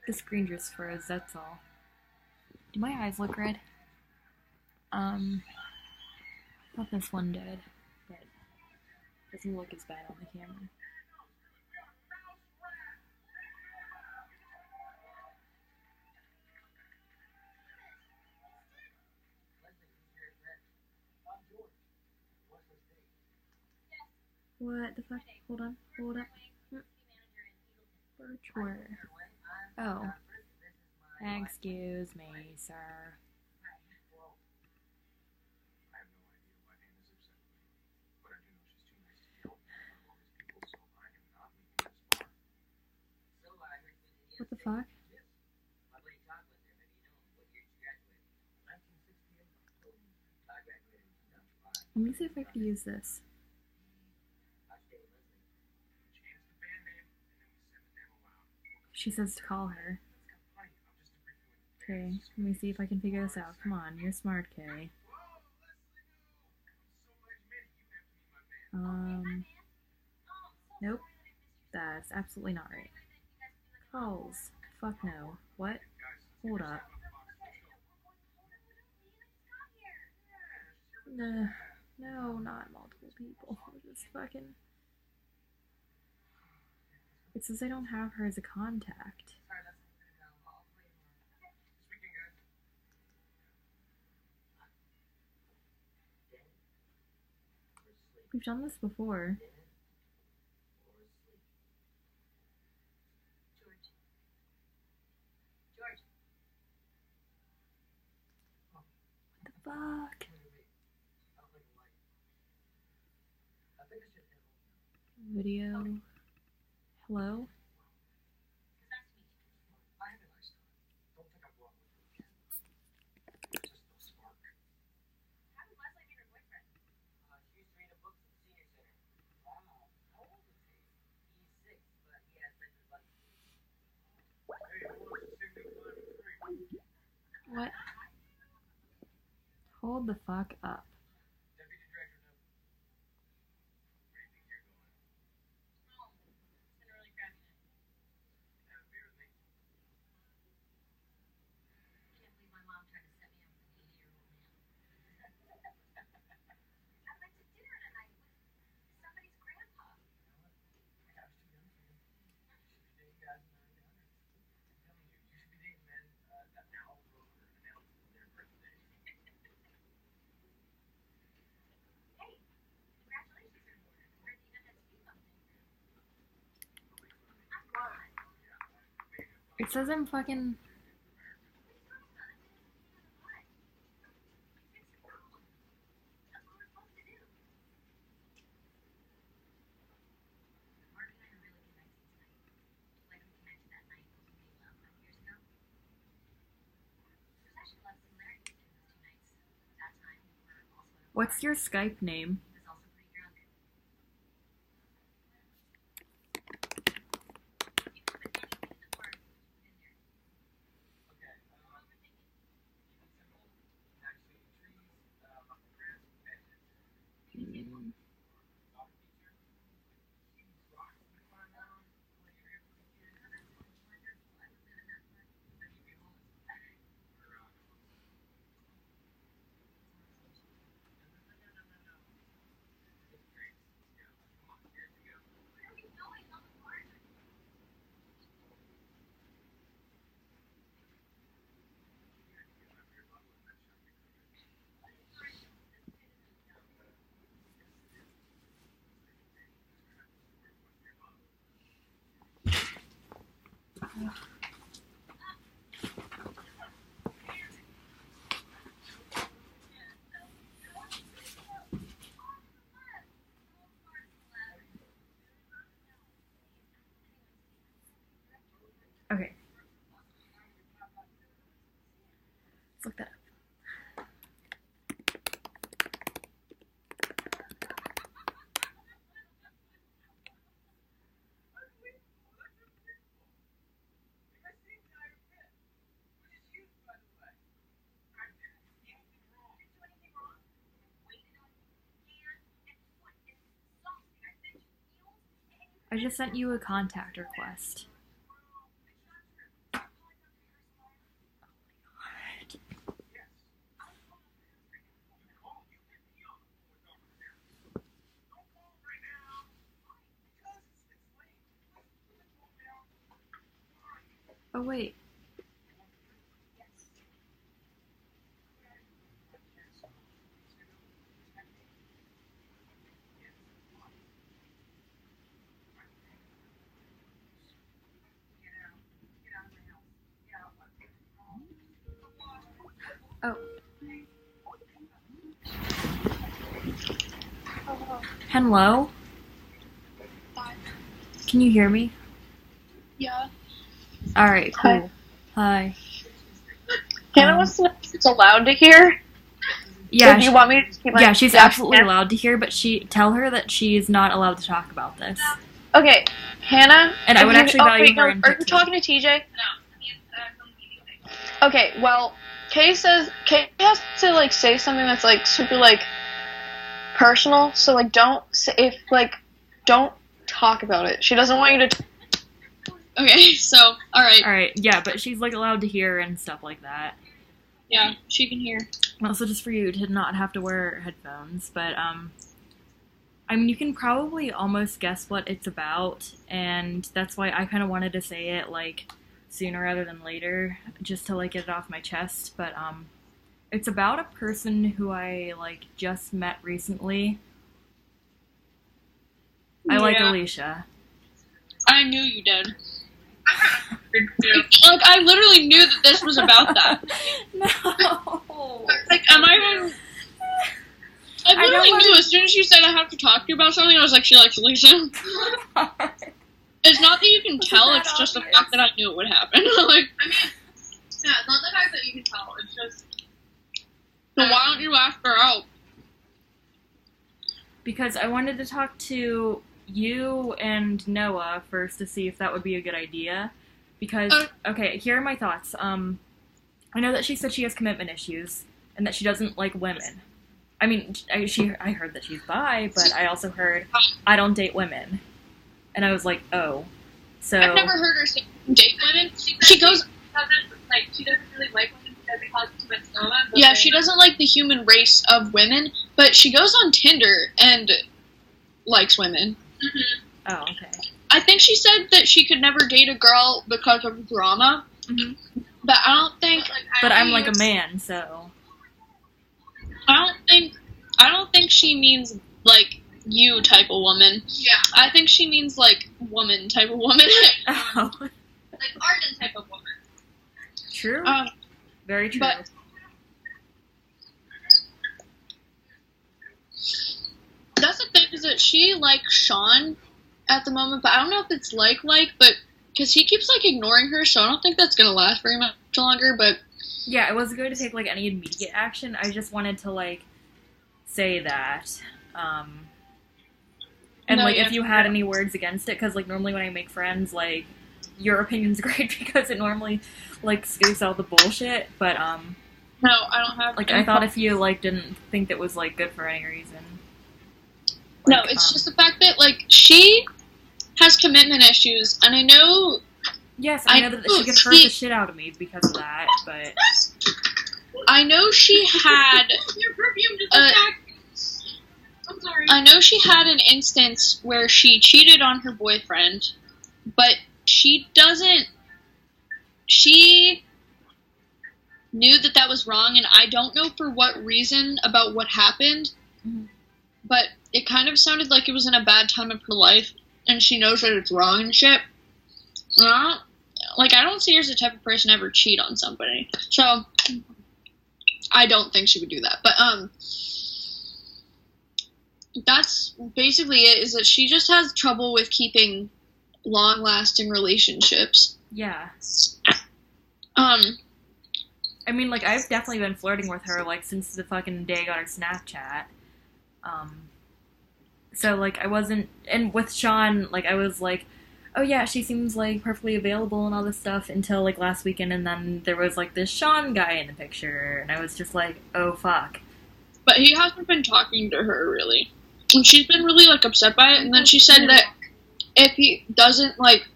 The screen just froze, that's all. Do my eyes look red? I thought this one did, but it doesn't look as bad on the camera. What the fuck? Hold on, hold up. Birchwood. Oh. Excuse me, sir. What the fuck? Let me see if I can use this. She says to call her. Okay, let me see if I can figure this out. Come on, you're smart, Kay. Nope. That's absolutely not right. Calls. Fuck no. What? Hold up. Nah. No, not multiple people. Just fucking... It says I don't have her as a contact. We've done this before. What the fuck? Video. Hello? What? Hold the fuck up. It says I'm fucking... What's your Skype name? Okay. Let's look that up. I just sent you a contact request. Oh, wait. Oh. Hello? Hi. Can you hear me? Yeah. Alright, cool. Hi. Hannah wants to know if it's allowed to hear. Yeah, Do you want me to keep my... yeah, she's absolutely allowed to hear, but tell her that she's not allowed to talk about this. Okay, Hannah. And I would actually value her Are input you too. talking to TJ? No. Okay, well, Kay has to like say something that's like super like personal. So like don't talk about it. She doesn't want you to. Okay, so alright. Alright, yeah, but she's like allowed to hear and stuff like that. Yeah, she can hear. Also, just for you to not have to wear headphones, but I mean, you can probably almost guess what it's about, and that's why I kind of wanted to say it like sooner rather than later, just to like get it off my chest. But it's about a person who I like just met recently. I like Alicia. I knew you did. Like, I literally knew that this was about that. No. Like, am I even... I literally knew as soon as you said I have to talk to you about something, I was like, she likes Alicia. It's not that you can tell, it's just the fact that I knew it would happen. Like, I mean, yeah, it's not the fact that you can tell, it's just... So why don't you ask her out? Because I wanted to talk to you and Noah first to see if that would be a good idea. Because, okay, here are my thoughts. I know that she said she has commitment issues and that she doesn't like women. I mean, I heard that she's bi, but I also heard I don't date women. And I was like, oh. So I've never heard her say date women. She goes... she doesn't really like women because it causes too much drama. Yeah, she doesn't like the human race of women, but she goes on Tinder and likes women. Mm-hmm. Oh, okay. I think she said that she could never date a girl because of drama. Mm-hmm. But I don't think... But I'm like a man, so... I don't think she means, like, you type of woman. Yeah. I think she means, like, woman type of woman. Oh. Like, Arden type of woman. True. Very true. But that's the thing, is that she likes Sean at the moment, but I don't know if it's but because he keeps like ignoring her, so I don't think that's gonna last very much longer. But yeah, I wasn't going to take like any immediate action. I just wanted to like say that, and no, like yeah, if you had any words against it, because like normally when I make friends, like your opinion's great because it normally like scoops out the bullshit. But no, I don't have. Like I thought if you like didn't think that was like good for any reason. Like, no, it's just the fact that like she has commitment issues, and I know. Yes, I know that she could hurt the shit out of me because of that, but I know she had. Your perfume just attacked. I'm sorry. I know she had an instance where she cheated on her boyfriend, but she doesn't. She knew that that was wrong, and I don't know for what reason about what happened, but it kind of sounded like it was in a bad time of her life, and she knows that it's wrong and shit. I don't see her as the type of person to ever cheat on somebody, so I don't think she would do that. But that's basically it. Is that she just has trouble with keeping long-lasting relationships. Yeah. I mean, like, I've definitely been flirting with her, like, since the fucking day I got her Snapchat. So, like, I wasn't... And with Sean, like, I was like, oh, yeah, she seems, like, perfectly available and all this stuff until, like, last weekend, and then there was, like, this Sean guy in the picture, and I was just like, oh, fuck. But he hasn't been talking to her, really. And she's been really, like, upset by it, and then she said that if he doesn't, like,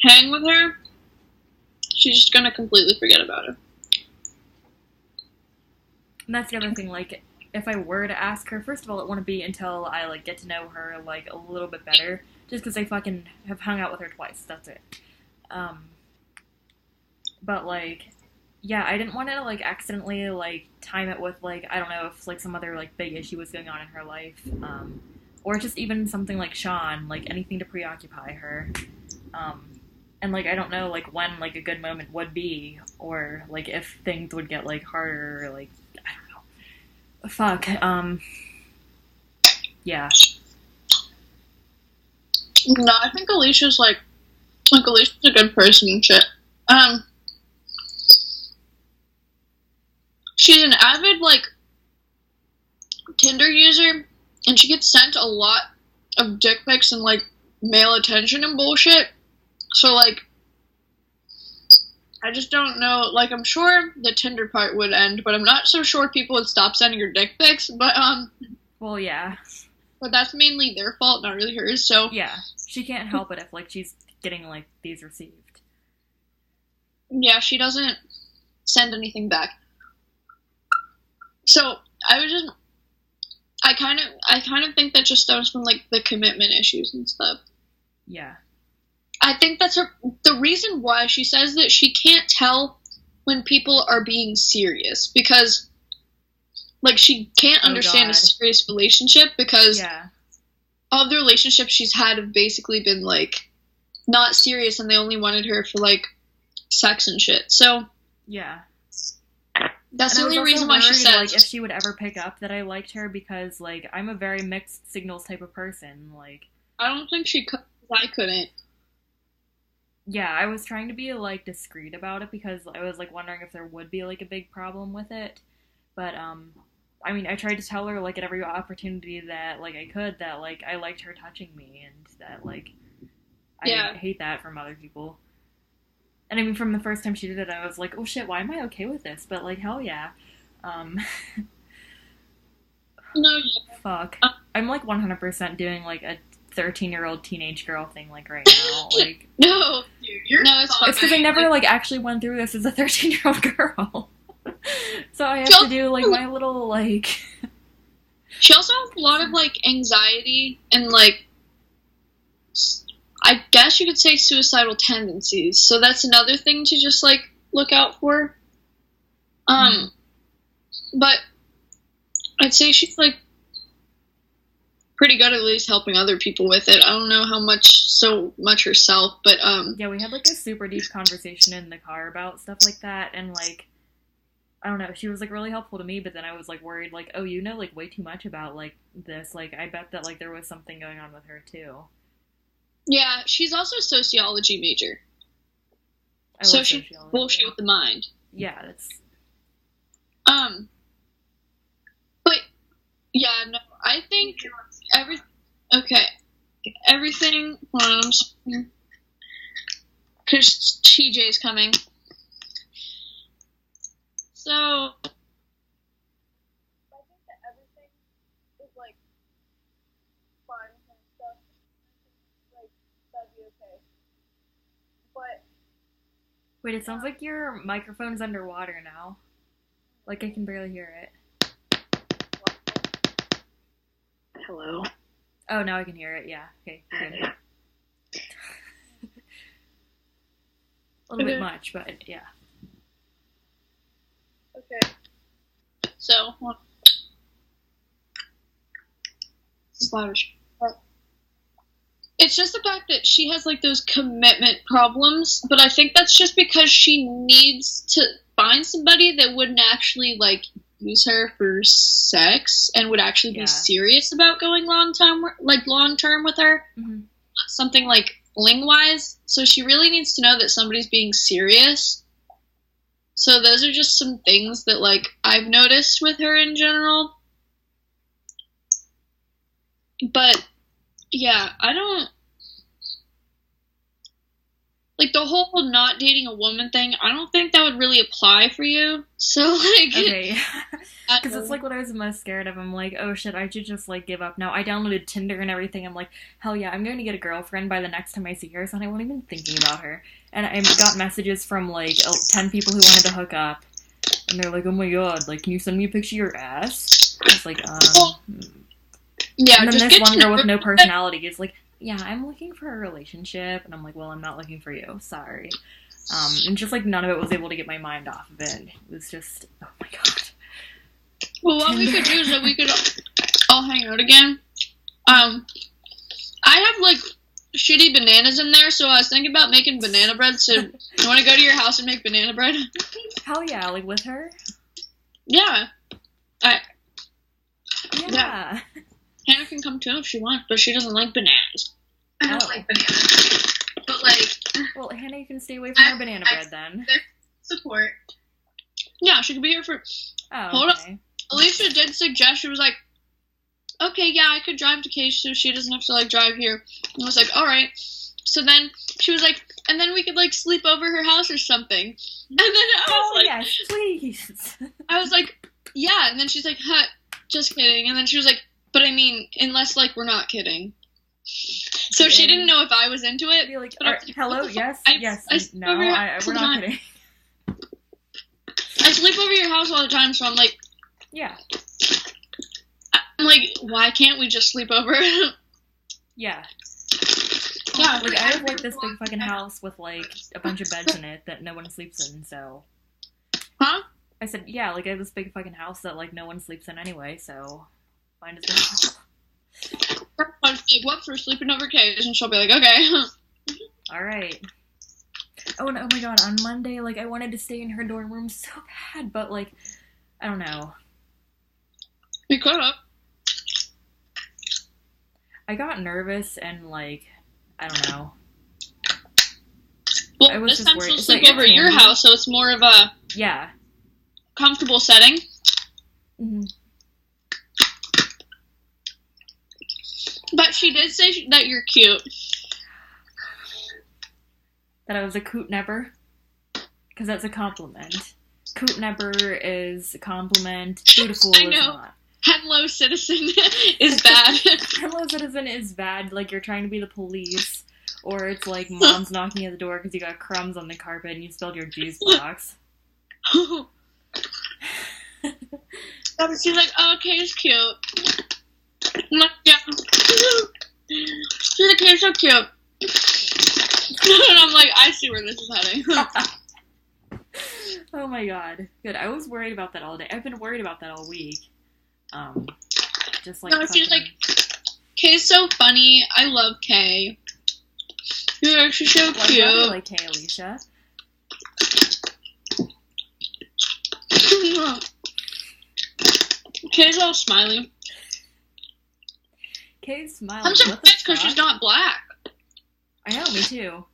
hang with her, she's just gonna completely forget about it. And that's the other thing, like, if I were to ask her, first of all, it wouldn't be until I, like, get to know her, like, a little bit better, just because I fucking have hung out with her twice, that's it. But, like, yeah, I didn't want to, like, accidentally, like, time it with, like, I don't know if, like, some other, like, big issue was going on in her life. Or just even something like Sean, like, anything to preoccupy her. And, like, I don't know, like, when, like, a good moment would be, or, like, if things would get, like, harder, or, like, I don't know. Fuck, yeah. No, I think Alicia's, like, Alicia's a good person and shit. She's an avid, like, Tinder user, and she gets sent a lot of dick pics and, like, male attention and bullshit. So, like, I just don't know. Like, I'm sure the Tinder part would end, but I'm not so sure people would stop sending her dick pics. But, Well, yeah. But that's mainly their fault, not really hers, so. Yeah. She can't help it if, like, she's getting, like, these received. Yeah, she doesn't send anything back. So, I kind of think that just stems from, like, the commitment issues and stuff. Yeah. I think that's the reason why she says that she can't tell when people are being serious, because, like, she can't understand a serious relationship, because all the relationships she's had have basically been, like, not serious, and they only wanted her for, like, sex and shit. So, yeah. That's the only reason why she says, like, if she would ever pick up that I liked her, because, like, I'm a very mixed signals type of person. Like, I don't think she could. I couldn't. Yeah, I was trying to be, like, discreet about it, because I was, like, wondering if there would be, like, a big problem with it. But, I mean, I tried to tell her, like, at every opportunity that, like, I could, that, like, I liked her touching me, and that, like, I hate that from other people. And I mean, from the first time she did it, I was like, oh shit, why am I okay with this? But, like, hell yeah. No, yeah. Fuck. I'm, like, 100% doing, like, a 13-year-old teenage girl thing, like, right now. Like, no, dude, it's because I never, like, actually went through this as a 13-year-old girl. So I have to do, like, my little, like... She also has a lot of, like, anxiety and, like, I guess you could say suicidal tendencies. So that's another thing to just, like, look out for. But I'd say she's, like, pretty good at least helping other people with it. I don't know how much herself, but, yeah, we had, like, a super deep conversation in the car about stuff like that, and, like, I don't know, she was, like, really helpful to me, but then I was, like, worried, like, oh, you know, like, way too much about, like, this. Like, I bet that, like, there was something going on with her, too. Yeah, she's also a sociology major. So she's bullshit with the mind. Yeah, that's... But, yeah, no, I think everything, hold on, I'm just... Because TJ's coming. So, I think that everything is, like, fine and stuff. Like, that'd be okay. But... Wait, it sounds like your microphone's underwater now. Like, I can barely hear it. Hello? Oh, now I can hear it, yeah. Okay, good. A little bit much, but yeah. Okay. So, it's just the fact that she has, like, those commitment problems, but I think that's just because she needs to find somebody that wouldn't actually, like, use her for sex and would actually be serious about going long-term with her. Mm-hmm. Something, like, fling-wise. So she really needs to know that somebody's being serious. So those are just some things that, like, I've noticed with her in general. But, yeah, I don't... Like, the whole not dating a woman thing, I don't think that would really apply for you. So, like... Okay. Because it's, like, what I was most scared of. I'm like, oh, shit, I should just, like, give up now. I downloaded Tinder and everything. I'm like, hell yeah, I'm going to get a girlfriend by the next time I see her, so I wasn't even thinking about her. And I got messages from, like, 10 people who wanted to hook up. And they're like, oh my god, like, can you send me a picture of your ass? I was like, Yeah, and then just this one girl with no personality is like, yeah, I'm looking for a relationship. And I'm like, well, I'm not looking for you. Sorry. And just, like, none of it was able to get my mind off of it. It was just, oh my god. Well, what we could do is that we could all hang out again. I have, like, shitty bananas in there, so I was thinking about making banana bread, so you want to go to your house and make banana bread? Hell yeah, like, with her? Yeah. Yeah. Hannah can come too if she wants, but she doesn't like bananas. I don't like bananas. But, like... Well, Hannah, you can stay away from our banana bread, then. Support. Yeah, she could be here for... Oh, Hold okay. up. Alicia did suggest, she was like, okay, yeah, I could drive to Cage so she doesn't have to, like, drive here. And I was like, alright. So then, she was like, and then we could, like, sleep over her house or something. And then I was like... yes, please. I was like, yeah. And then she's like, huh, just kidding. And then she was like, but I mean, unless, like, we're not kidding. So she didn't know if I was into it. Be like, but hello, yes, yes, no, we're not kidding. I sleep over your house all the time, so I'm like... Yeah. I'm like, why can't we just sleep over? Yeah. Yeah. Like, I have, like, this big fucking house with, like, a bunch of beds in it that no one sleeps in, so... Huh? I said, yeah, like, I have this big fucking house that, like, no one sleeps in anyway, so... Mine is I'll say, what for sleeping over Cage? And she'll be like, okay. Alright. Oh, and oh my god, on Monday, like, I wanted to stay in her dorm room so bad, but, like, I don't know. We could have. I got nervous and, like, I don't know. I Well, was this just time worried. she'll It's sleep like, over at your house, so it's more of a Yeah. comfortable setting. Mm-hmm. But she did say that you're cute. That I was a coot nepper? Because that's a compliment. Coot nepper is a compliment. Beautiful I is know. not. Hello, citizen is bad. Hello, citizen is bad. Like, you're trying to be the police. Or it's like mom's knocking at the door because you got crumbs on the carpet and you spilled your juice box. She's like, oh, Kay's cute. I'm like, yeah. She's like, Kay's so cute. And I'm like, I see where this is heading. Oh my god. Good. I was worried about that all day. I've been worried about that all week. Just like... No, she's like, Kay's so funny. I love Kay. You're actually so cute. I like Kay, Alicia. Kay's all smiley. Kay's smiling. I'm surprised because she's not black. I know, me too.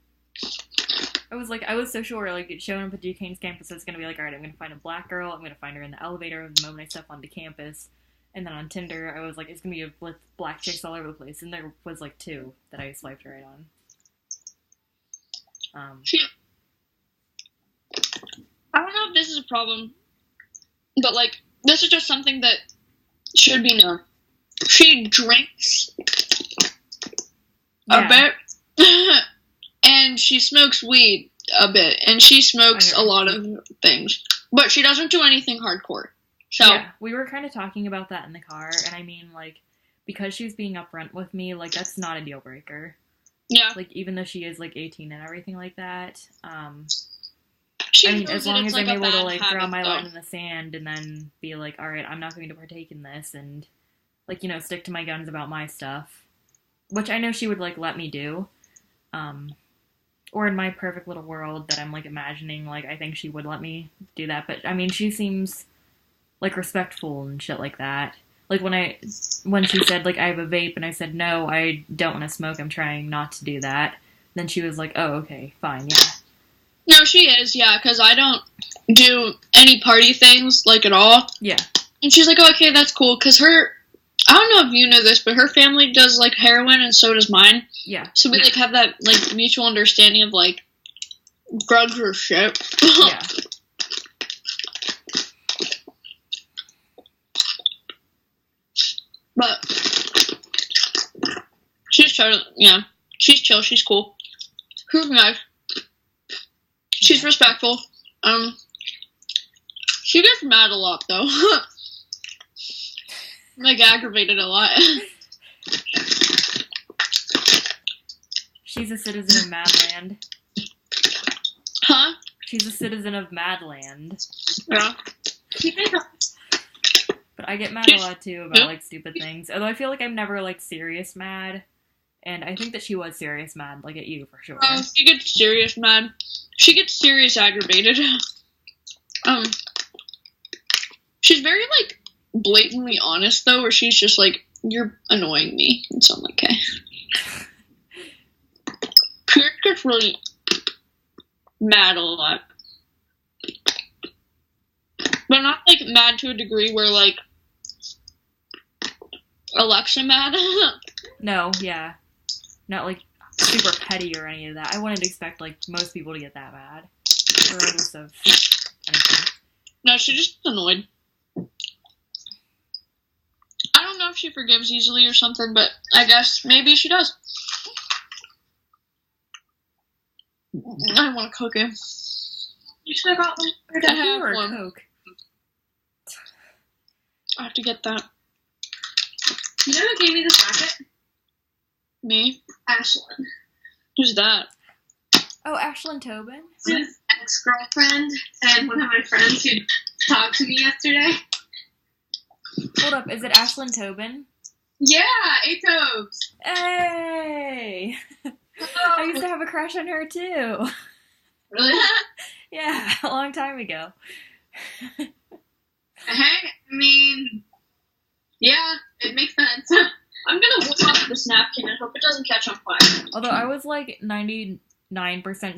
I was so sure, like, showing up at Duquesne's campus, it's gonna be like, alright, I'm gonna find a black girl, I'm gonna find her in the elevator the moment I step onto campus. And then on Tinder, I was like, it's gonna be with black chicks all over the place. And there was, like, 2 that I swiped right on. I don't know if this is a problem, but, like, this is just something that should be known. She drinks a bit, and she smokes weed a bit, and she smokes a lot of things, but she doesn't do anything hardcore. So yeah, we were kind of talking about that in the car, and I mean, like, because she's being upfront with me, like, that's not a deal breaker. Yeah. Like, even though she is, like, 18 and everything like that, I she mean, as long as I'm able to, like, draw my line though. in the sand and then be like, alright, I'm not going to partake in this, and, like, you know, stick to my guns about my stuff. Which I know she would, like, let me do. Or in my perfect little world that I'm, like, imagining, like, I think she would let me do that. But, I mean, she seems, like, respectful and shit like that. Like, when she said, like, I have a vape, and I said, no, I don't want to smoke, I'm trying not to do that. Then she was like, oh, okay, fine, yeah. No, she is, yeah, because I don't do any party things, like, at all. Yeah. And she's like, oh, okay, that's cool, because I don't know if you know this, but her family does, like, heroin, and so does mine. Yeah. So we, like, have that, like, mutual understanding of, like, drugs or shit. Yeah. But she's chill, yeah. She's chill, she's cool. She's nice. She's respectful. She gets mad a lot, though. Like, aggravated a lot. She's a citizen of Madland. Huh? She's a citizen of Madland. Yeah. But I get mad a lot too about like stupid things. Although I feel like I'm never like serious mad. And I think that she was serious mad, like at you for sure. Oh, she gets serious mad. She gets serious aggravated. She's very like blatantly honest though, where she's just like, "You're annoying me," and so I'm like, "Okay." She gets really mad a lot, but not like mad to a degree where like Alexa mad. No, yeah. Not like super petty or any of that. I wouldn't expect like most people to get that mad. Regardless of anything. No, she's just annoyed. I don't know if she forgives easily or something, but I guess maybe she does. I want a cookie. You should have got one. I have one. Coke. I have to get that. You know who gave me this jacket? Me? Ashlyn. Who's that? Oh, Ashlyn Tobin? His ex-girlfriend and one of my friends who talked to me yesterday. Hold up, is it Ashlyn Tobin? Yeah, A-Tobes. Hey! I used to have a crush on her too. Really? Yeah, a long time ago. Hey, I mean, yeah, it makes sense. I'm gonna whip up this napkin and hope it doesn't catch on fire. Although I was like 99%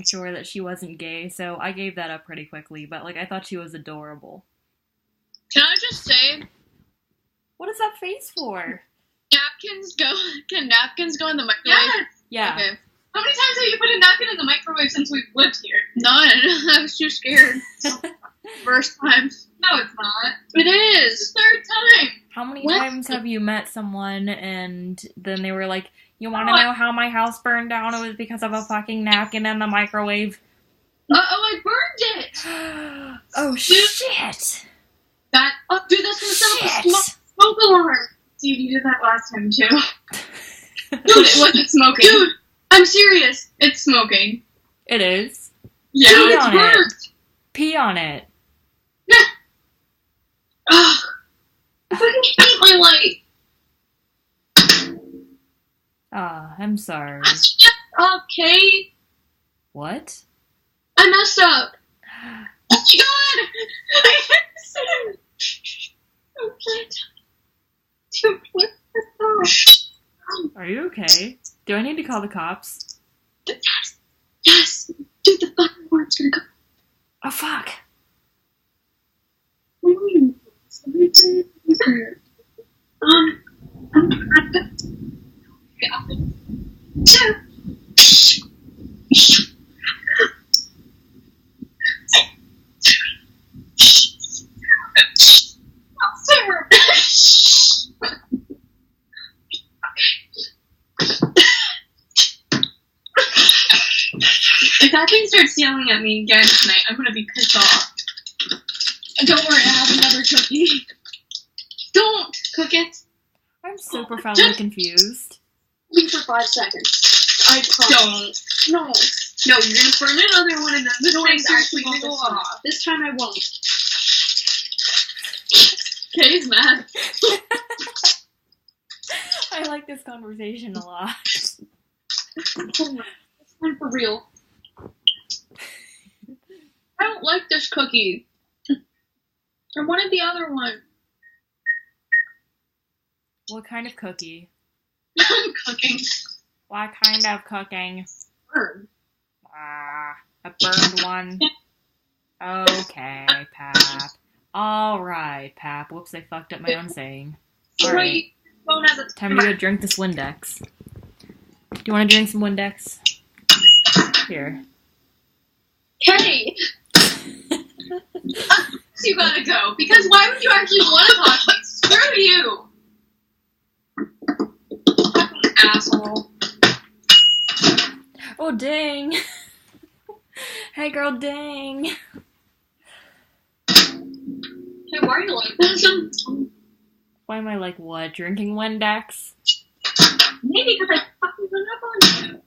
sure that she wasn't gay, so I gave that up pretty quickly, but like I thought she was adorable. Can I just say, What is that face for? Can napkins go in the microwave? Yeah. Okay. How many times have you put a napkin in the microwave since we've lived here? None. I was too scared. First time. No, it's not. It is. The third time. How many times have you met someone and then they were like, "You want to know how my house burned down? It was because of a fucking napkin in the microwave." I burned it. Oh, shit. Dude, that's gonna sound like a smoke alarm. Dude, you did that last time too. Dude, it wasn't smoking. Dude, I'm serious. It's smoking. It is. Yeah, Pee it's on burnt. it. Pee on it. Ugh. I fucking hate my light. Ah, I'm sorry. That's just okay. What? I messed up. Oh my god! I hit Dude, what the fuck? Are you okay? Do I need to call the cops? Yes! Dude, the fucking alarm's gonna go. Oh, fuck. If that thing starts yelling at me again tonight, I'm gonna be pissed off. Don't worry, I have another cookie. Don't cook it. I'm so profoundly confused. Leave for 5 seconds. I don't. No. No, you're gonna burn another one and then the thing's actually gonna go off. This time I won't. Kay's mad. I like this conversation a lot. This one for real. I don't like this cookie. I wanted the other one. What kind of cookie? I'm cooking. What kind of cooking? Burn. Ah, a burned one. Okay, Pap. Alright, Pap. Whoops, I fucked up my own saying. Alright. Time to go drink this Windex. Do you want to drink some Windex? Here. Hey! You gotta go, because why would you actually want to talk to me? Screw you! Fucking asshole. Oh, dang. Hey, girl, dang. Hey, why are you like this? Why am I like, what? Drinking Windex? Maybe because I fucking hung up on you.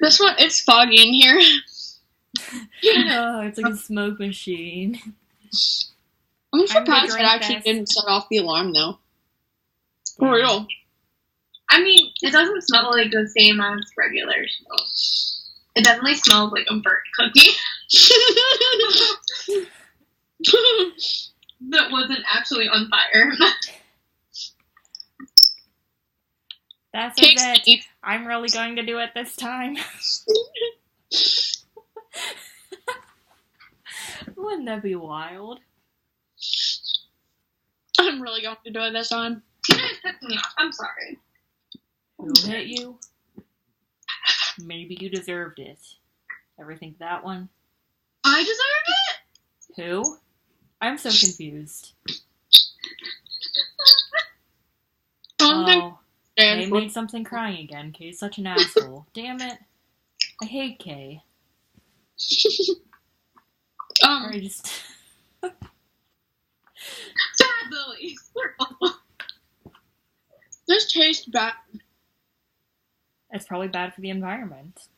This one, it's foggy in here. Oh, it's like a smoke machine. I'm surprised it actually didn't set off the alarm, though. For real. I mean, it doesn't smell like the same as regular smoke. It definitely smells like a burnt cookie. That wasn't actually on fire. That's it. I'm really going to do it this time. Wouldn't that be wild? I'm really going to do it this time. I'm sorry. Who hit you? Maybe you deserved it. Ever think that one? I deserved it? Who? I'm so confused. Oh, Kay made something crying again. Kay's such an asshole. Damn it. I hate Kay. I just... Bad lilies. This tastes bad. It's probably bad for the environment.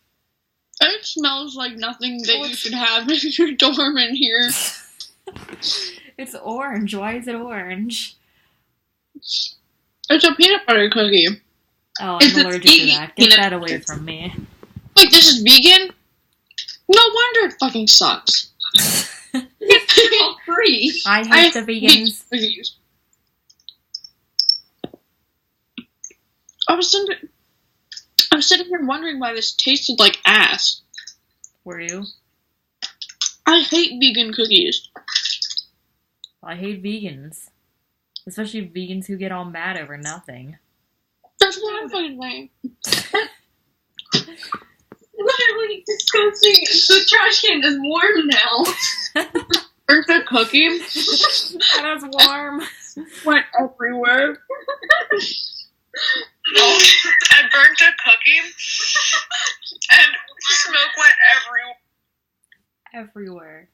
It smells like nothing that you should have in your dorm in here. It's orange. Why is it orange? It's a peanut butter cookie. Oh, I'm allergic to that. Get that away from me. Wait, this is vegan? No wonder it fucking sucks. It's all free. I hate the vegans. I was sitting here wondering why this tasted like ass. Were you? I hate vegan cookies. I hate vegans. Especially vegans who get all mad over nothing. That's what I'm fucking saying. Literally disgusting. The trash can is warm now. Burnt a cookie. That was warm. Went everywhere. I burnt a cookie. And smoke went everywhere.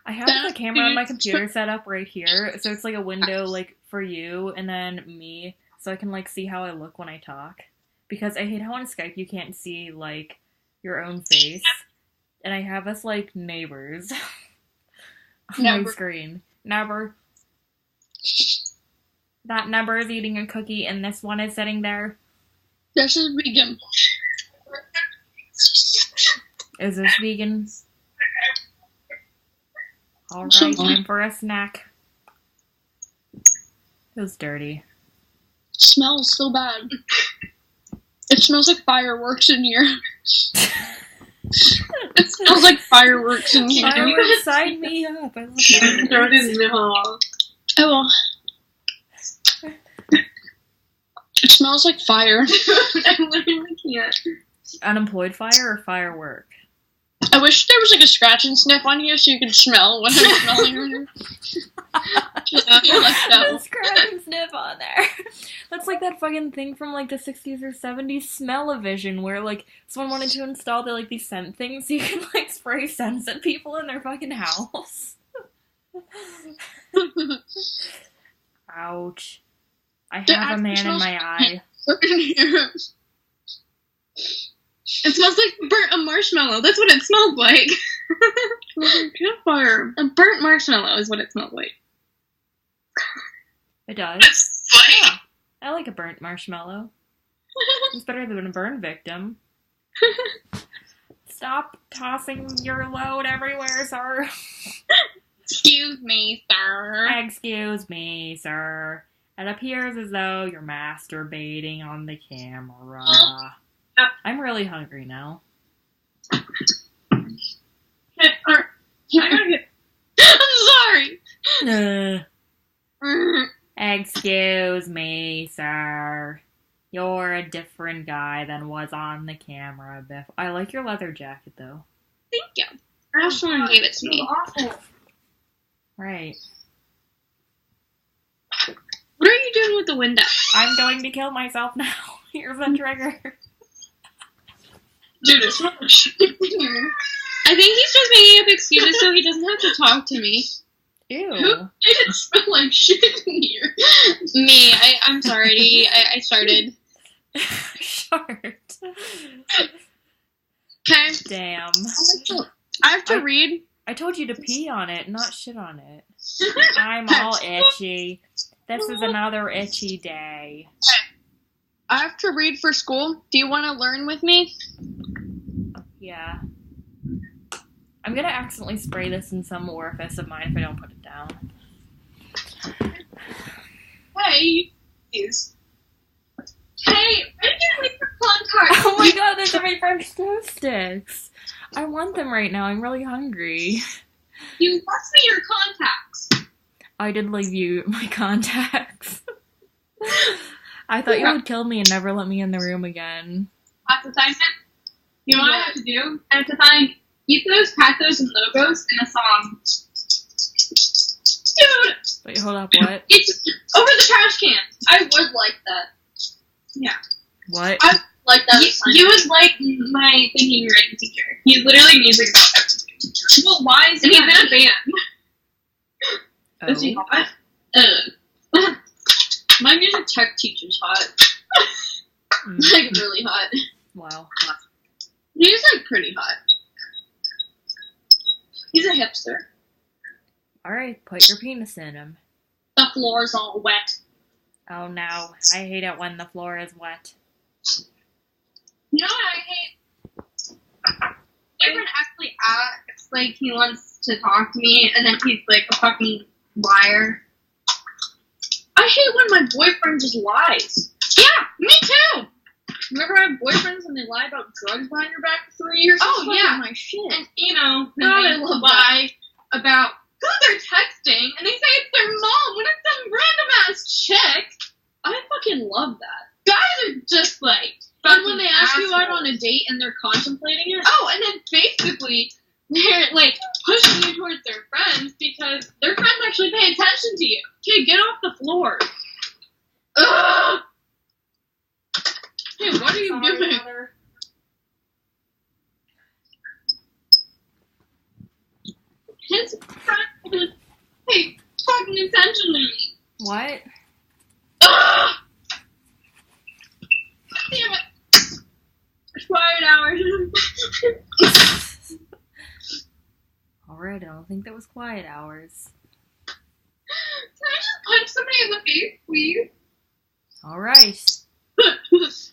I have the camera on my computer set up right here, so it's like a window like for you and then me, so I can like see how I look when I talk. Because I hate how on Skype you can't see like your own face, and I have us like neighbors on my screen. Never. That number is eating a cookie, and this one is sitting there. This is vegan. Is this vegan? Alright, time for a snack. Feels dirty. It smells so bad. It smells like fireworks in here. It smells like fireworks in here. Fireworks, sign me up. I love fireworks. Oh. It smells like fire. I literally can't. Unemployed fire or firework? I wish there was like a scratch and sniff on here so you could smell when I'm smelling her. The scratch and sniff on there. That's like that fucking thing from like the 60s or 70s, Smell-O-Vision, where like someone wanted to install the like these scent things so you can like spray scents at people in their fucking house. Ouch. I have a man in my eye. It smells like burnt marshmallow. That's what it smells like. Campfire. A burnt marshmallow is what it smells like. It does. It's funny. Yeah, I like a burnt marshmallow. It's better than a burn victim. Stop tossing your load everywhere, sir. Excuse me, sir. Excuse me, sir. It appears as though you're masturbating on the camera. I'm really hungry now. I'm sorry. Excuse me, sir. You're a different guy than was on the camera before. I like your leather jacket, though. Thank you. Ashland gave it to me. Right. What are you doing with the window? I'm going to kill myself now. Here's a trigger. Dude, it's not I think he's just making up excuses so he doesn't have to talk to me. Ew. Who made it smell like shit in here? Me. I'm sorry. I started. Shart. Okay. Damn. I have to read. I told you to pee on it, not shit on it. I'm all itchy. This is another itchy day. I have to read for school. Do you want to learn with me? Yeah. I'm gonna accidentally spray this in some orifice of mine if I don't put it down. Hey, please. Hey, where did you leave your contacts? Oh my god, those are my French toast sticks. I want them right now. I'm really hungry. You left me your contacts. I did leave you my contacts. I thought you would kill me and never let me in the room again. That's assignment. You know what I have to do? I have to find ethos, pathos, and logos in a song. Dude! Wait, hold up, what? It's over the trash can. I would like that. Yeah. What? I like that. He was like my thinking writing teacher. He's literally music about everything. Well, why is he? And he's in a band. Oh. Is he hot? My music tech teacher's hot. Like really hot. Wow. He's like pretty hot. He's a hipster. Alright, put your penis in him. The floor's all wet. Oh no, I hate it when the floor is wet. You know what I hate? Aaron actually acts like he wants to talk to me, and then he's like a fucking liar. I hate when my boyfriend just lies. Yeah, me too! Remember I have boyfriends and they lie about drugs behind your back for 3 years? Oh, yeah. My shit. And, you know, then they lie about who they're texting, and they say it's their mom when it's some random-ass chick. I fucking love that. Guys are just like, And when they ask you out on a date and they're contemplating it? oh, and then basically, they're, like, pushing you towards their friends because their friends actually pay attention to you. Okay, get off the floor. Ugh! Hey, what are you doing? Mother. His friend is, hey, fucking attention to me. What? Ugh! Damn it. Quiet hours. Alright, I don't think that was quiet hours. Can I just punch somebody in the face, please? Alright.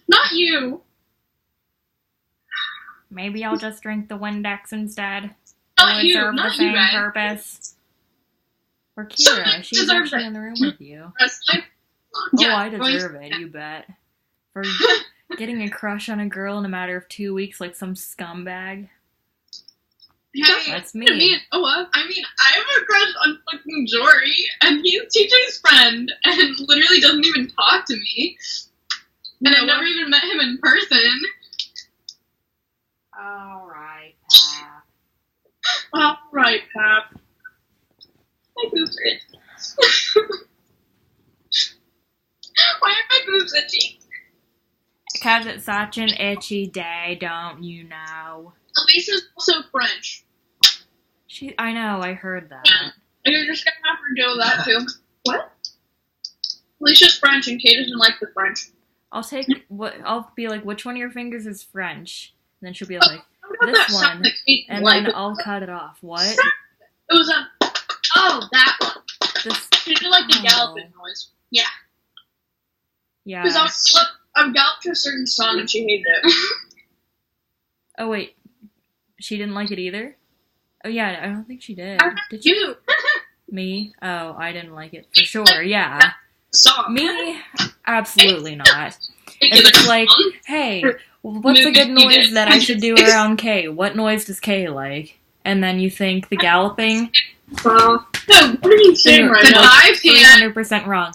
Not you. Maybe I'll just drink the Windex instead. Not It would you. serve Not the same you, guys. purpose. For Kira, Someone she's deserves actually it. in the room with you. Yeah, Oh, I deserve it, you bet. For getting a crush on a girl in a matter of 2 weeks like some scumbag. Hey, That's me. Me and Oa. I mean, I have a crush on fucking Jory, and he's TJ's friend, and literally doesn't even talk to me. And I've never even met him in person. Alright, Pap. Alright, Pap. My boobs are itchy. Why are my boobs itchy? Because it's such an itchy day, don't you know? Elisa's also French. I know, I heard that. And you're just gonna have to deal with that too. What? Alicia's French and Kate doesn't like the French. I'll be like, which one of your fingers is French? And then she'll be like, What about this that sound one. that Kate And liked? then I'll cut it off. What? It was a. Oh, that one. This, She did like the Oh. galloping noise. Yeah. yeah. Because I've galloped to a certain song and she hated it. Oh, wait. She didn't like it either? Oh, yeah, I don't think she did. Did you? You. Me? Oh, I didn't like it. For sure, yeah. Song. Me? Absolutely not. It's It's like, hey, what's a good noise that I should do around K? What noise does K like? And then you think the galloping? No, what are you saying right now? I can't. 300% wrong.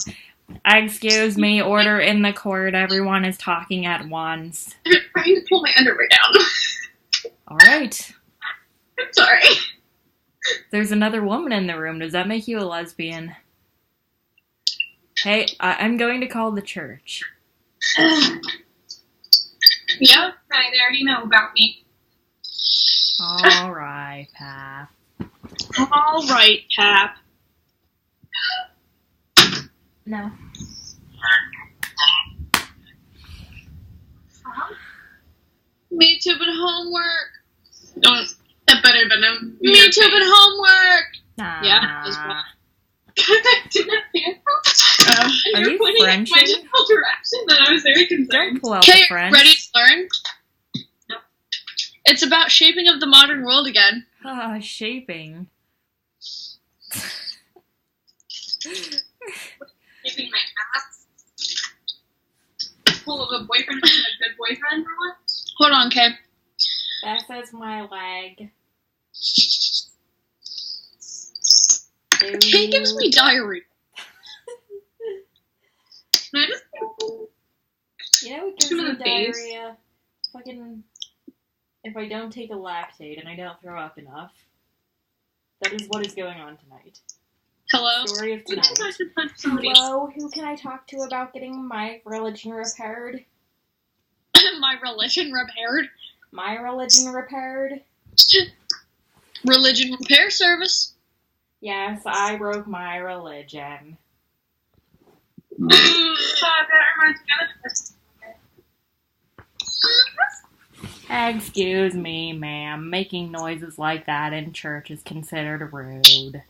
Excuse me, order in the court. Everyone is talking at once. I'm trying to pull my underwear down. Alright. I'm sorry. There's another woman in the room. Does that make you a lesbian? Hey, I'm going to call the church. Yeah, right, they already know about me. Alright, Pap. Alright, Pap. No. Me too, but homework. Don't. That better, but no. Me too, but homework. Nah. Yeah, as well. Are you Frenching? My general direction, then I was very concerned. Don't pull out the Okay, French. ready to learn? No. It's about shaping of the modern world again. Ah, shaping. Giving my ass. Full of a boyfriend and a good boyfriend or what? Hold on, Kay. That says my leg. Kay gives me diarrhea. Can I just You know what gives Shoot him me in the face. diarrhea? Fucking... If I don't take a lactaid and I don't throw up enough. That is what is going on tonight. Hello? Story of I think I tonight. should punch somebody. Hello, who can I talk to about getting my religion repaired? My religion repaired. My religion repaired? Religion repair service. Yes, I broke my religion. That reminds me of Excuse me, ma'am. Making noises like that in church is considered rude.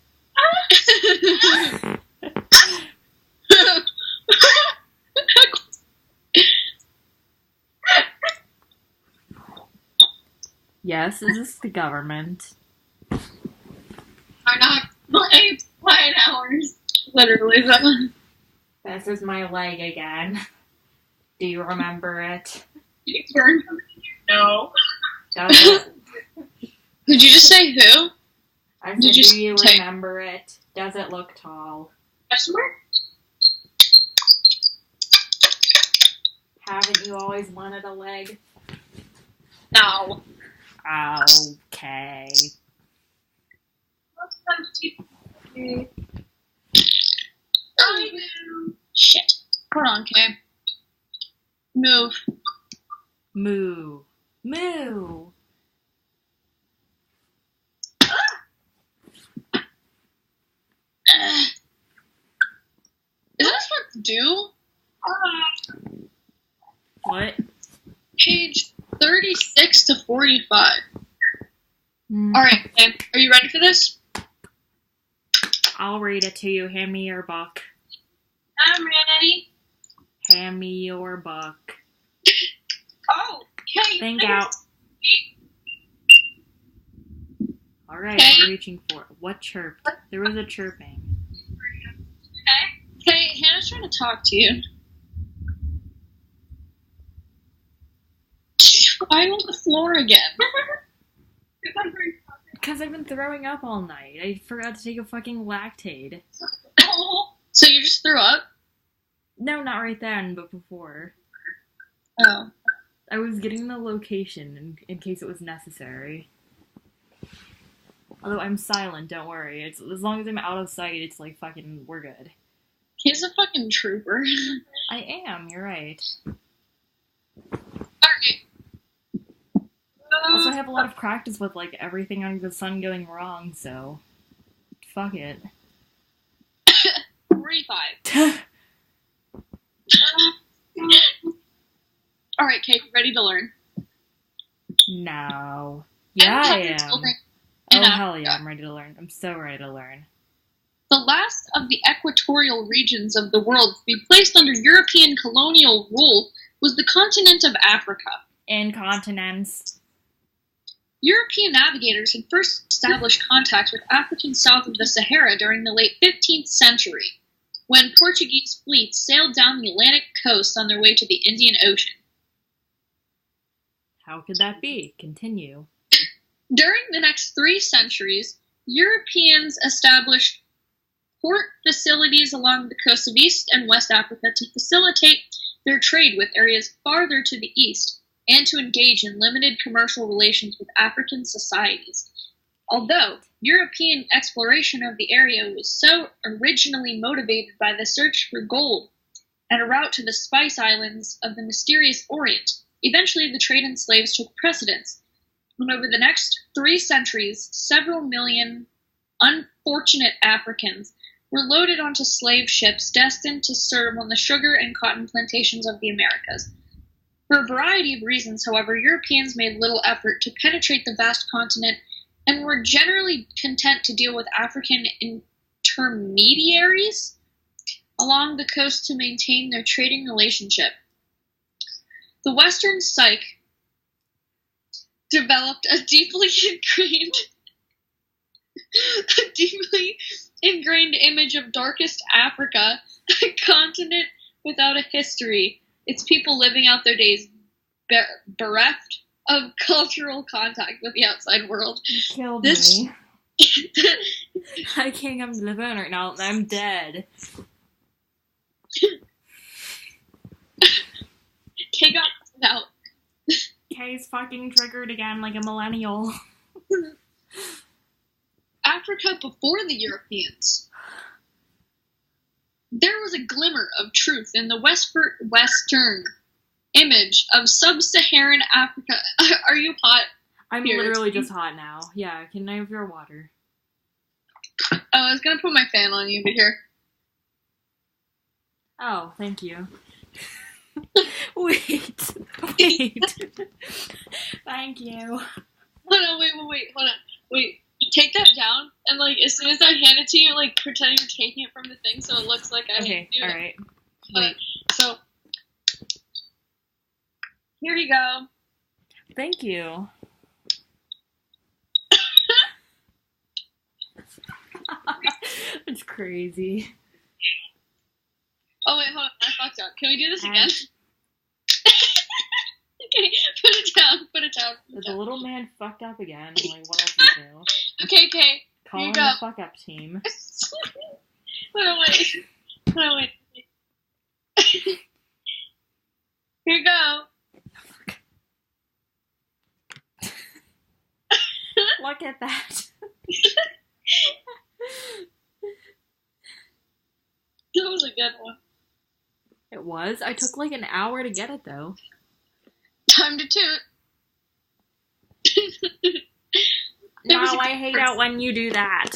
Yes, is this the government? are not my flight hours. Literally, that. This is my leg again. Do you remember it? You turned from no. Does it? Did you just say who? I said, You just do you take- remember it? Does it look tall? Question mark? Haven't you always wanted a leg? No. Okay. I do. Shit. Hold on, Kay. Move. Moo. Moo. Is this what do? What? Page 36 to 45. Mm, Alright, Kay. Are you ready for this? I'll read it to you. Hand me your book. I'm ready. Hand me your book. Oh, okay. Think out. Alright, Okay. I'm reaching for it. What chirped? There was a chirping. Okay. Kay, Hannah's trying to talk to you. Why on the floor again? Because I've been throwing up all night. I forgot to take a fucking lactaid. So you just threw up? No, not right then, but before. Oh. I was getting the location in case it was necessary. Although I'm silent, don't worry. It's as long as I'm out of sight, it's like fucking we're good. He's a fucking trooper. I am, you're right. Alright. Also, I have a lot of practice with like everything under the sun going wrong, so fuck it. 45. Alright, Kate, ready to learn? No. Yeah, I am. Oh And, hell yeah, I'm ready to learn. I'm so ready to learn. The last of the equatorial regions of the world to be placed under European colonial rule was the continent of Africa. Incontinence. European navigators had first established contact with Africans south of the Sahara during the late 15th century, when Portuguese fleets sailed down the Atlantic coast on their way to the Indian Ocean. How could that be? Continue. During the next 3 centuries, Europeans established port facilities along the coast of East and West Africa to facilitate their trade with areas farther to the east and to engage in limited commercial relations with African societies. Although European exploration of the area was so originally motivated by the search for gold and a route to the Spice Islands of the mysterious Orient, eventually the trade in slaves took precedence. And over the next 3 centuries, several million unfortunate Africans were loaded onto slave ships destined to serve on the sugar and cotton plantations of the Americas. For a variety of reasons, however, Europeans made little effort to penetrate the vast continent and were generally content to deal with African intermediaries along the coast to maintain their trading relationship. The Western Psyche developed a deeply ingrained image of darkest Africa, a continent without a history, its people living out their days bereft of cultural contact with the outside world. You killed me. I can't come to the phone right now. I'm dead. Kay got out. Kay's fucking triggered again like a millennial. Africa before the Europeans. There was a glimmer of truth in the Western image of sub-Saharan Africa. Are you hot? I'm literally just hot now. Yeah, can I have your water? Oh, I was gonna put my fan on you, but here. Oh, thank you. Wait. Thank you. Hold on, wait, hold on. Wait, take that down, and, like, as soon as I hand it to you, like, pretend you're taking it from the thing so it looks like I didn't do it. Alright. So, here you go. Thank you. It's crazy. Oh, wait, hold on. I fucked up. Can we do this again? Okay, put it down. The little man fucked up again. Like, what else we do? Okay. Call here him you go. the fuck up team. Hold on, wait. Here you go. Look at that. That was a good one. It was? I took like an hour to get it though. Time to toot. No, I hate it when you do that.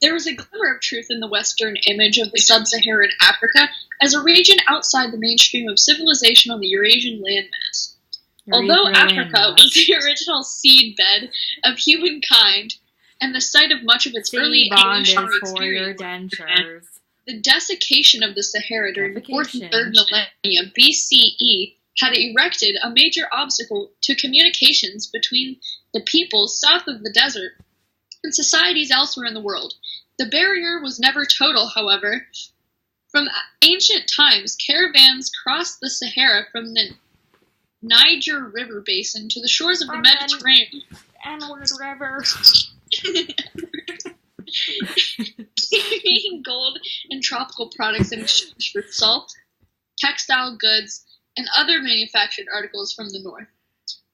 There was a glimmer of truth in the Western image of the sub-Saharan Africa as a region outside the mainstream of civilization on the Eurasian landmass. Although Africa was the original seedbed of humankind and the site of much of its early evolutionary experience, the desiccation of the Sahara during the 4th and 3rd millennia BCE had erected a major obstacle to communications between the peoples south of the desert and societies elsewhere in the world. The barrier was never total, however. From ancient times, caravans crossed the Sahara from the Niger River basin to the shores of the Mediterranean. N-word river. Making gold and tropical products in exchange for salt, textile goods, and other manufactured articles from the north.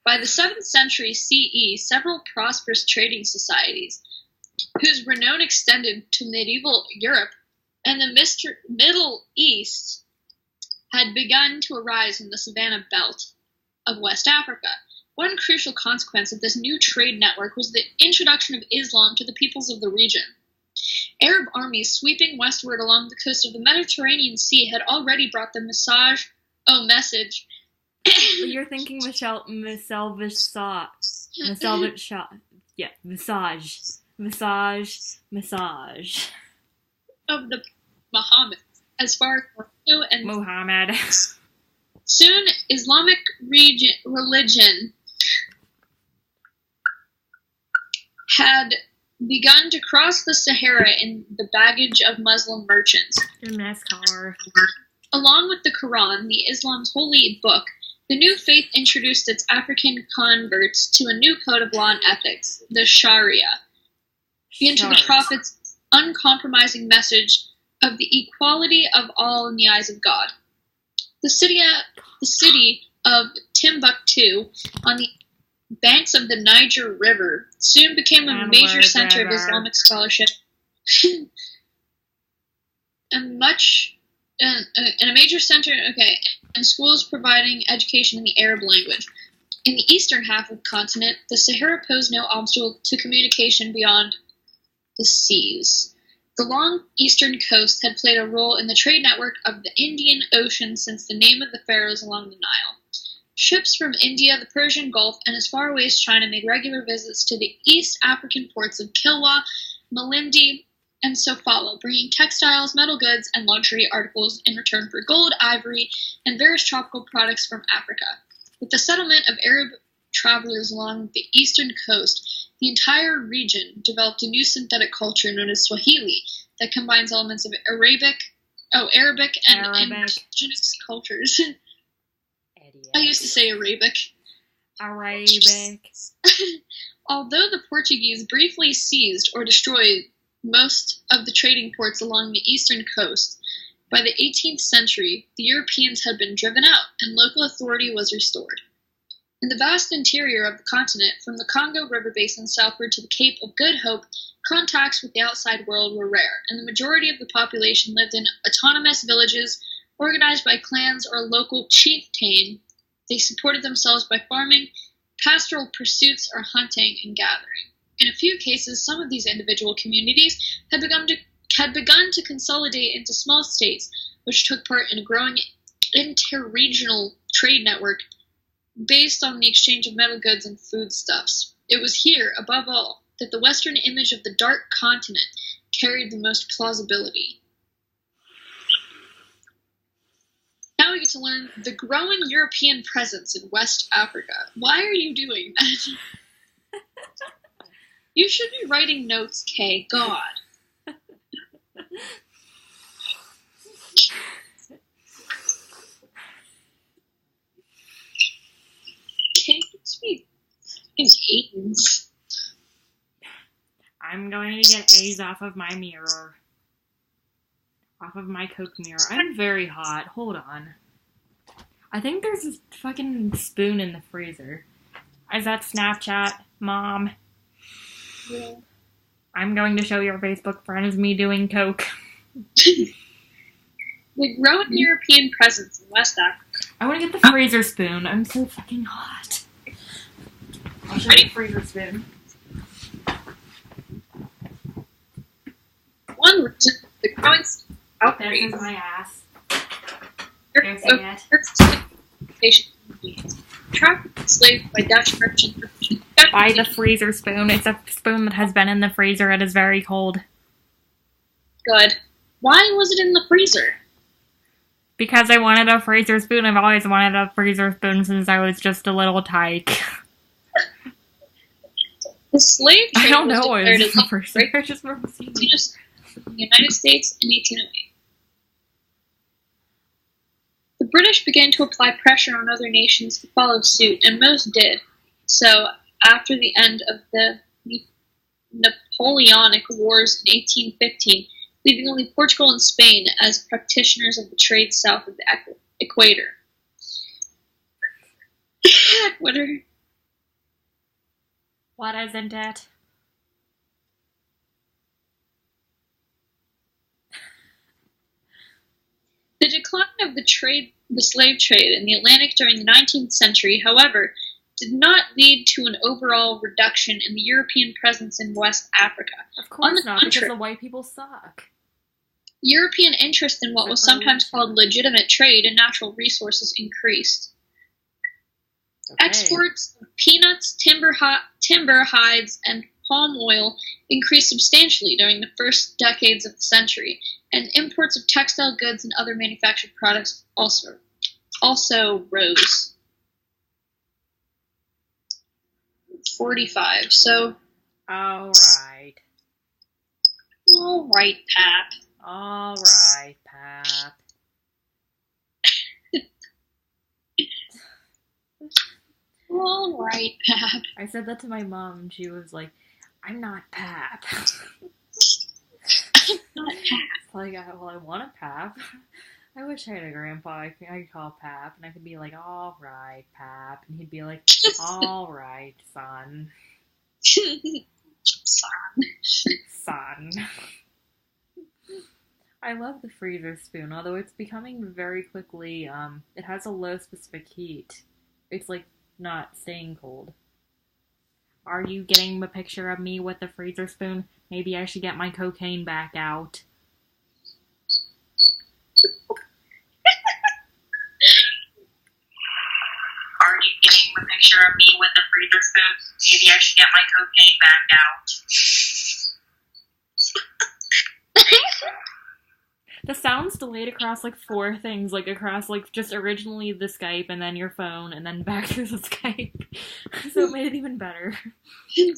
By the 7th century CE, several prosperous trading societies, whose renown extended to medieval Europe and the Middle East, had begun to arise in the savanna belt of West Africa. One crucial consequence of this new trade network was the introduction of Islam to the peoples of the region. Arab armies sweeping westward along the coast of the Mediterranean Sea had already brought the message. You're thinking massage. Of the Muhammad, as far as Morocco and Muhammad. Soon, Islamic religion had begun to cross the Sahara in the baggage of Muslim merchants. Along with the Quran, the Islam's holy book, the new faith introduced its African converts to a new code of law and ethics, the Sharia, into the Prophet's uncompromising message of the equality of all in the eyes of God. The city of Timbuktu, on the banks of the Niger River, soon became a major center of Islamic scholarship and schools providing education in the Arab language. In the eastern half of the continent, the Sahara posed no obstacle to communication beyond the seas. The long eastern coast had played a role in the trade network of the Indian Ocean since the name of the pharaohs along the Nile. Ships from India, the Persian Gulf, and as far away as China made regular visits to the East African ports of Kilwa, Malindi, and Sofala, bringing textiles, metal goods, and luxury articles in return for gold, ivory, and various tropical products from Africa. With the settlement of Arab travelers along the eastern coast, the entire region developed a new synthetic culture known as Swahili that combines elements of Arabic and indigenous cultures. I used to say Arabic. Arabic. Although the Portuguese briefly seized or destroyed most of the trading ports along the eastern coast, by the 18th century, the Europeans had been driven out and local authority was restored. In the vast interior of the continent, from the Congo River basin southward to the Cape of Good Hope, contacts with the outside world were rare, and the majority of the population lived in autonomous villages organized by clans or local chieftain. They supported themselves by farming, pastoral pursuits, or hunting and gathering. In a few cases, some of these individual communities had begun to consolidate into small states, which took part in a growing interregional trade network based on the exchange of metal goods and foodstuffs. It was here, above all, that the Western image of the Dark Continent carried the most plausibility. Now we get to learn the growing European presence in West Africa. Why are you doing that? You should be writing notes, Kay. God. Kay gives me fucking A's. I'm going to get A's off of my mirror. Off of my Coke mirror. I'm very hot. Hold on. I think there's a fucking spoon in the freezer. Is that Snapchat, Mom? Yeah. I'm going to show your Facebook friends me doing Coke. The growing European presence in West Africa. I want to get the freezer spoon. I'm so fucking hot. I'll show you the freezer spoon. One reason the growing outbreak. This is my ass. Trapped and enslaved by Dutch merchants. Buy the freezer spoon. It's a spoon that has been in the freezer. It is very cold. Good. Why was it in the freezer? Because I wanted a freezer spoon. I've always wanted a freezer spoon since I was just a little tyke. The slave trade I don't was know. declared It's as the freezer. I just remember seeing it. in the United States in 1808. The British began to apply pressure on other nations to follow suit, and most did. So, after the end of the Napoleonic Wars in 1815, leaving only Portugal and Spain as practitioners of the trade south of the equator. Equator. What isn't it? The decline of the slave trade in the Atlantic during the 19th century, however, did not lead to an overall reduction in the European presence in West Africa. Of course not, because the white people suck. European interest in what was sometimes called legitimate trade and natural resources increased. Okay. Exports of peanuts, timber, hides, and palm oil increased substantially during the first decades of the century, and imports of textile goods and other manufactured products also rose. 45, so... Alright. Alright, Pap. Alright, Pap. Alright, Pap. I said that to my mom, and she was like, I'm not Pap. I'm not Pap. Like, well, I want a Pap. I wish I had a grandpa I could call Pap, and I could be like, alright, Pap. And he'd be like, alright, son. Son. I love the freezer spoon, although it's becoming very quickly, it has a low specific heat. It's, like, not staying cold. Are you getting a picture of me with the freezer spoon? Maybe I should get my cocaine back out. Are you getting a picture of me with the freezer spoon? Maybe I should get my cocaine back out. The sound's delayed across like 4 things, like across like just originally the Skype and then your phone and then back through the Skype. So it made it even better. Here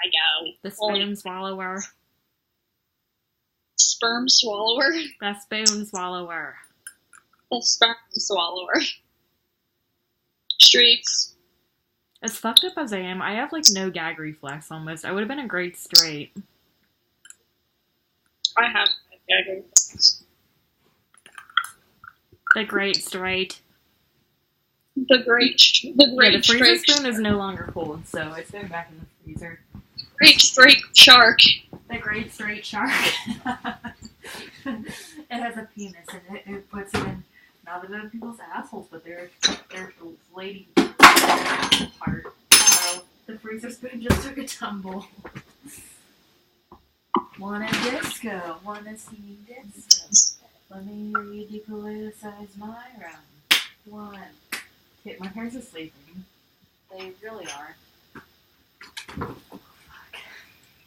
I go. The spoon swallower. Sperm swallower. The spoon swallower. The sperm swallower. Streaks. As fucked up as I am, I have like no gag reflex almost. I would have been a great straight. I have gagger. The great straight. The great The freezer straight. spoon is no longer cold, so it's going back in the freezer. Great straight shark. The great straight shark. It has a penis in it. It puts it in not in people's assholes, but their lady part. Uh-oh. The freezer spoon just took a tumble. Wanna disco, wanna see disco. Let me ridiculous my round. One. Okay, my parents are sleeping. They really are.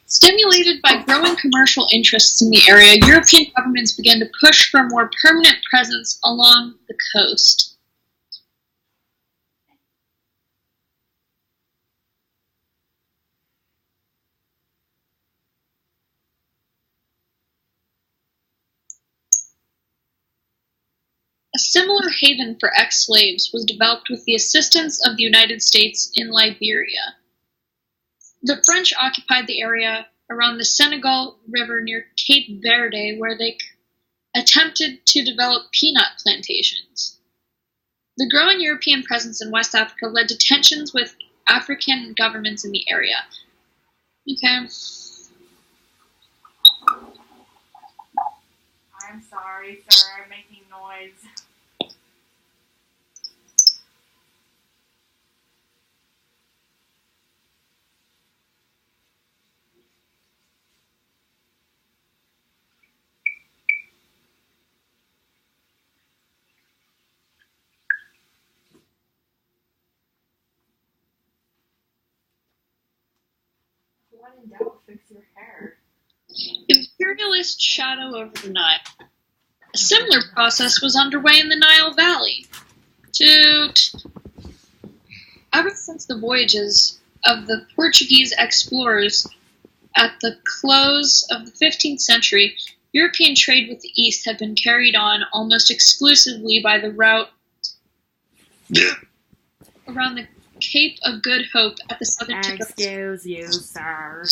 Stimulated by growing commercial interests in the area, European governments began to push for a more permanent presence along the coast. A similar haven for ex-slaves was developed with the assistance of the United States in Liberia. The French occupied the area around the Senegal River near Cape Verde, where they attempted to develop peanut plantations. The growing European presence in West Africa led to tensions with African governments in the area. Okay. I'm sorry, sir. I'm making noise. When in doubt, fix your hair. Imperialist shadow over the Nile. A similar process was underway in the Nile Valley. Ever since the voyages of the Portuguese explorers at the close of the 15th century, European trade with the East had been carried on almost exclusively by the route around the Cape of Good Hope at the southern tip of Excuse you, sir.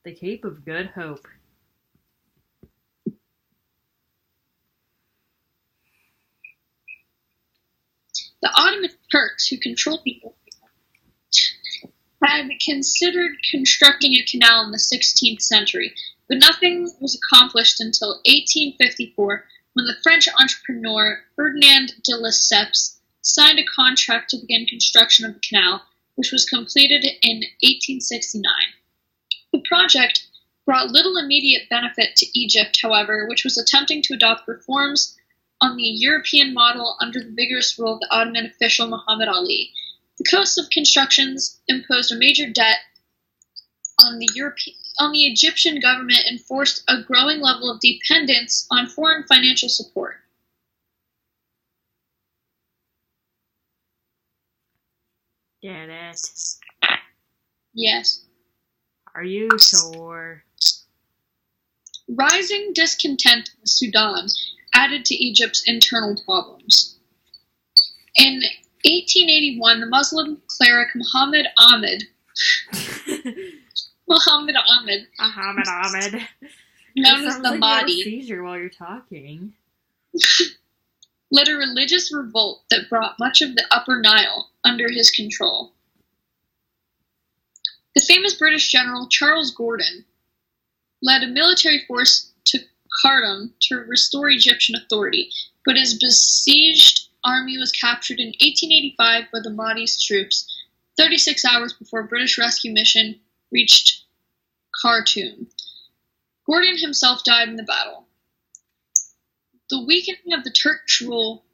The Cape of Good Hope. the Ottoman Turks, who controlled the area, had considered constructing a canal in the 16th century, but nothing was accomplished until 1854, when the French entrepreneur Ferdinand de Lesseps signed a contract to begin construction of the canal, which was completed in 1869. The project brought little immediate benefit to Egypt, however, which was attempting to adopt reforms on the European model under the vigorous rule of the Ottoman official Muhammad Ali. The costs of constructions imposed a major debt on the Egyptian government and forced a growing level of dependence on foreign financial support. Get it? Yes. Are you sure? Rising discontent in Sudan added to Egypt's internal problems. In 1881, the Muslim cleric Muhammad Ahmed, known as the Mahdi, seizure while you're talking, led a religious revolt that brought much of the Upper Nile under his control. The famous British general Charles Gordon led a military force to Khartoum to restore Egyptian authority, but his besieged army was captured in 1885 by the Mahdi's troops, 36 hours before a British rescue mission reached Khartoum. Gordon himself died in the battle. The weakening of the Turkish rule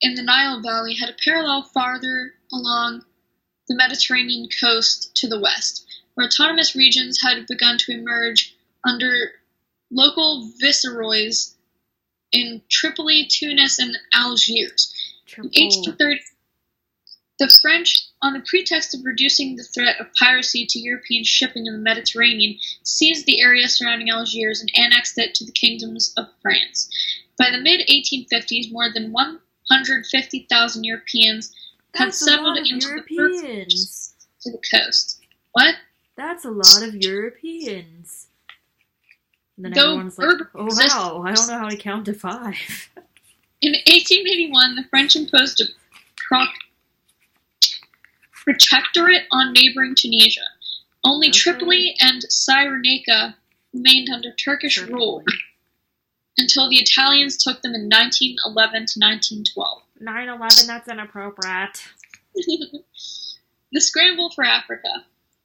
in the Nile Valley had a parallel farther along the Mediterranean coast to the west, where autonomous regions had begun to emerge under local viceroys in Tripoli, Tunis, and Algiers. In 1830, the French, on the pretext of reducing the threat of piracy to European shipping in the Mediterranean, seized the area surrounding Algiers and annexed it to the kingdoms of France. By the mid-1850s, more than 150,000 Europeans had settled into the Europeans to the coast. What? That's a lot of Europeans. And then everyone's like, oh wow, I don't know how to count to 5. In 1881, the French imposed a protectorate on neighboring Tunisia. Only Tripoli and Cyrenaica remained under Turkish rule until the Italians took them in 1911 to 1912. 9/11, that's inappropriate. The scramble for Africa.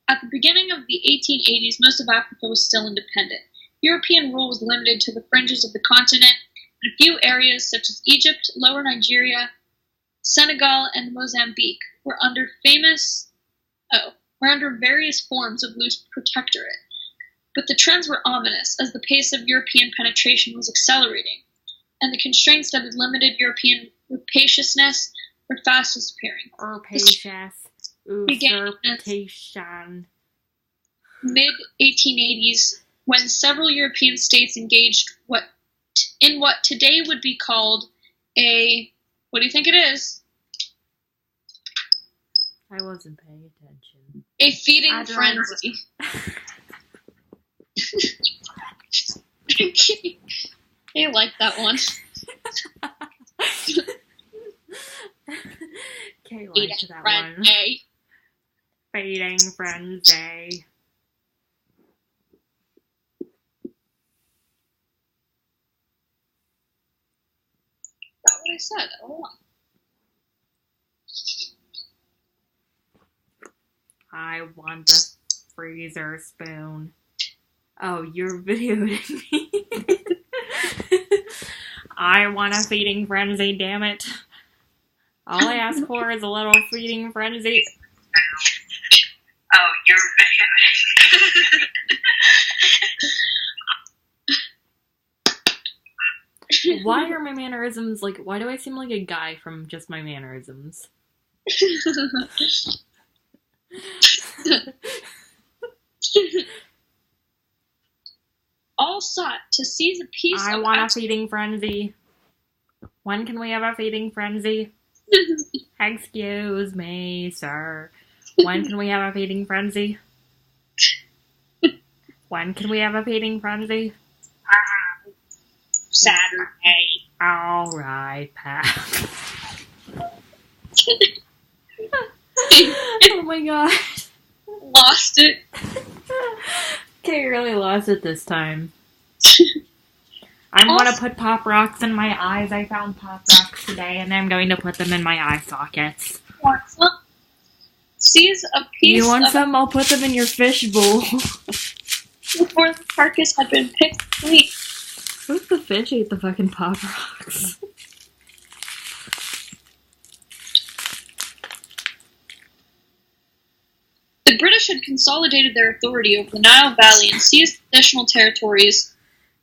At the beginning of the 1880s, most of Africa was still independent. European rule was limited to the fringes of the continent, and a few areas such as Egypt, Lower Nigeria, Senegal, and Mozambique were under various forms of loose protectorate. But the trends were ominous, as the pace of European penetration was accelerating, and the constraints that had limited European rapaciousness were fast disappearing. Usurpation. Mid-1880s, when several European states engaged in what today would be called a... What do you think it is? I wasn't paying attention. A feeding frenzy. I like that one. Okay, like that one. Feeding frenzy. That's what I said. Oh. I want the freezer spoon. Oh, you're videoing me. I want a feeding frenzy, damn it. All I ask for is a little feeding frenzy. Oh, you're videoing. Why are my mannerisms like, why do I seem like a guy from Just My Mannerisms? All sought to seize a piece I want a feeding frenzy. When can we have a feeding frenzy? Excuse me, sir. When can we have a feeding frenzy? When can we have a feeding frenzy? Saturday. Alright, pal. Oh my god. Lost it. Okay, you really lost it this time. I'm going to put Pop Rocks in my eyes. I found Pop Rocks today, and I'm going to put them in my eye sockets. Want some? Seize a piece. You want some? I'll put them in your fish bowl. Before the carcass had been picked clean. Who's the fish ate the fucking Pop Rocks? The British had consolidated their authority over the Nile Valley and seized additional territories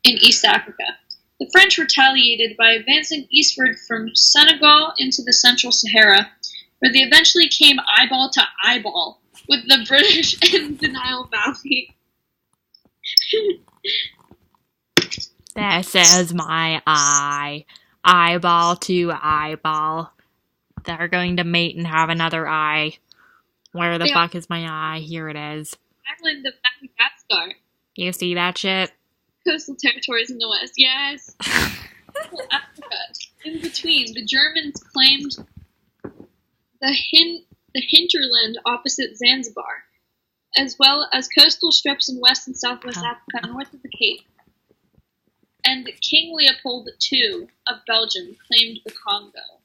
in East Africa. The French retaliated by advancing eastward from Senegal into the Central Sahara, where they eventually came eyeball to eyeball with the British in the Nile Valley. This is my eye. Eyeball to eyeball. They're going to mate and have another eye. Where the fuck is my eye? Here it is. Island of Madagascar. You see that shit? Coastal territories in the west, yes. Africa. In between, the Germans claimed the hinterland opposite Zanzibar, as well as coastal strips in West and Southwest Africa north of the Cape. And King Leopold II of Belgium claimed the Congo.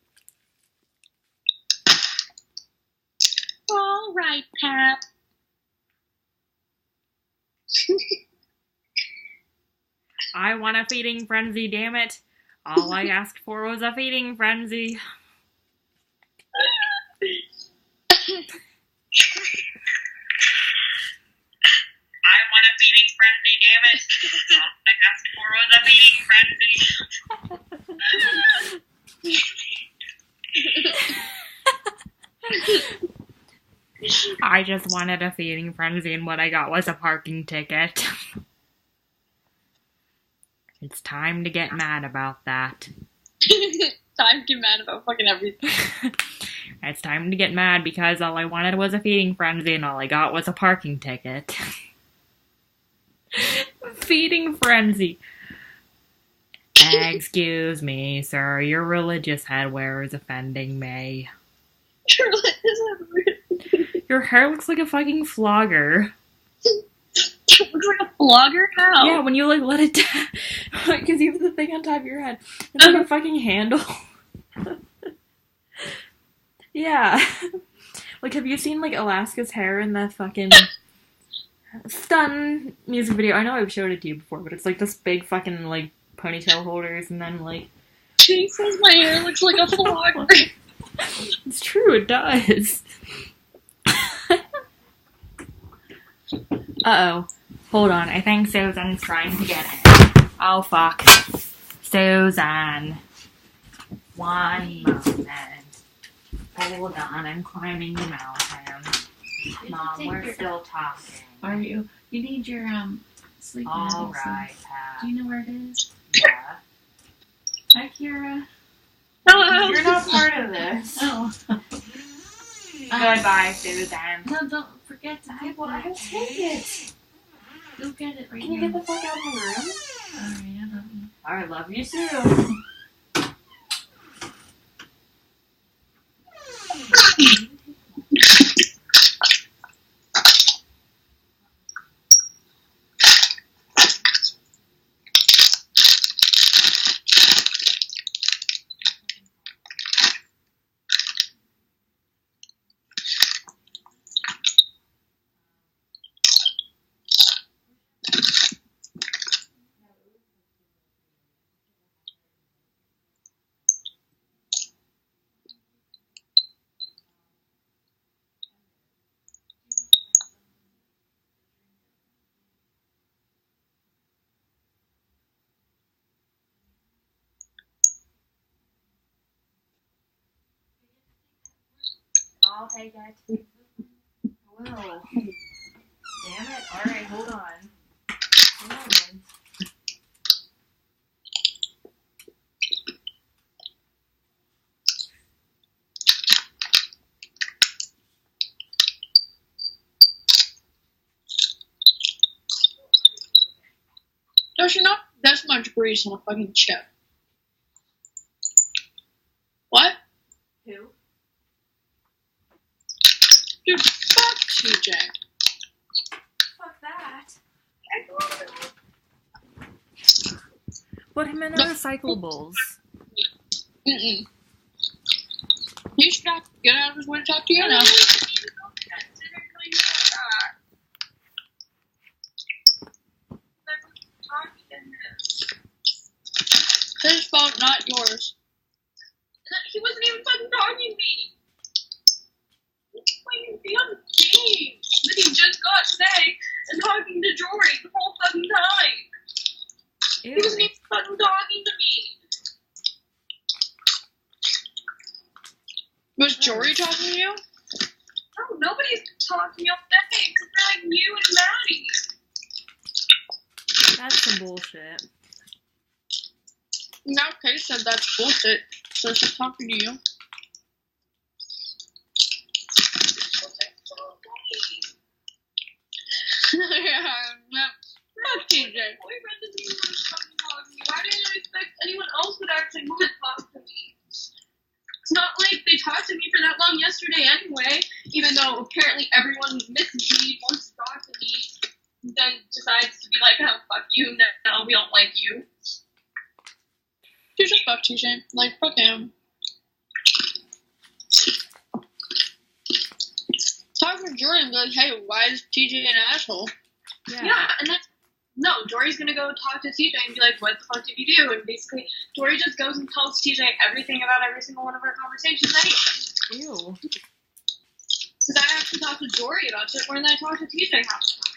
All right, Pap. I want a feeding frenzy, damn it. All I asked for was a feeding frenzy. I want a feeding frenzy, damn it. All I asked for was a feeding frenzy. I just wanted a feeding frenzy, and what I got was a parking ticket. It's time to get mad about that. Time to get mad about fucking everything. It's time to get mad because all I wanted was a feeding frenzy, and all I got was a parking ticket. Feeding frenzy. Excuse me, sir. Your religious headwear is offending me. Your hair looks like a fucking flogger. It looks like a flogger? How? Yeah, when you, like, let it down. Because you have the thing on top of your head. It's like a fucking handle. Yeah. Like, have you seen, like, Alaska's hair in the fucking Stun music video? I know I've showed it to you before, but it's, like, this big fucking, like, ponytail holders, and then, like... She says my hair looks like a flogger. It's true, it does. Uh-oh. Hold on, I think Suzanne's trying to get in. Oh, fuck. Suzanne. One moment. Hold on, I'm climbing the mountain. Mom, we're still talking. Are you? You need your sleep medicine. All right, Pat. Do you know where it is? Yeah. Hi, Kira. Hello. You're not part of this. Oh. Goodbye, Suzanne. No, don't forget to take Well, I will take it. Go get it right Can you now. get the fuck out of my room? Alright, I love you. I love you too. I'll take it. I will. Damn it. Alright, hold on. Hold on, then. There's not that much grease on a fucking chip. What? Who? Dude, fuck TJ. Fuck that. Put him in the recyclables. Mm-mm. He should not get out of his way to talk to you now. His fault, not yours. He wasn't even fucking talking to me. It's playing damn game that he just got today and talking to Jory the whole fucking time. Ew. He wasn't even fucking talking to me. Was Jory talking to you? Oh, nobody's talking to me all day except for like you and Maddie. That's some bullshit. No, Kay said that's bullshit, so she's talking to you. Yeah. Fuck TJ. Boyfriend doesn't even want to fucking talk to me. Why didn't I expect anyone else would actually want to talk to me? It's not like they talked to me for that long yesterday anyway, even though apparently everyone misses me, wants to talk to me, then decides to be like, oh, fuck you, no, we don't like you. You just fuck TJ. Like, fuck him. Talk to Jordan and be like, hey, why is TJ an asshole? Yeah, and then, no, Dory's gonna go talk to TJ and be like, what the fuck did you do? And basically, Dory just goes and tells TJ everything about every single one of our conversations anyway. Ew. Because I actually talked to Dory about it more than I talked to TJ half the time.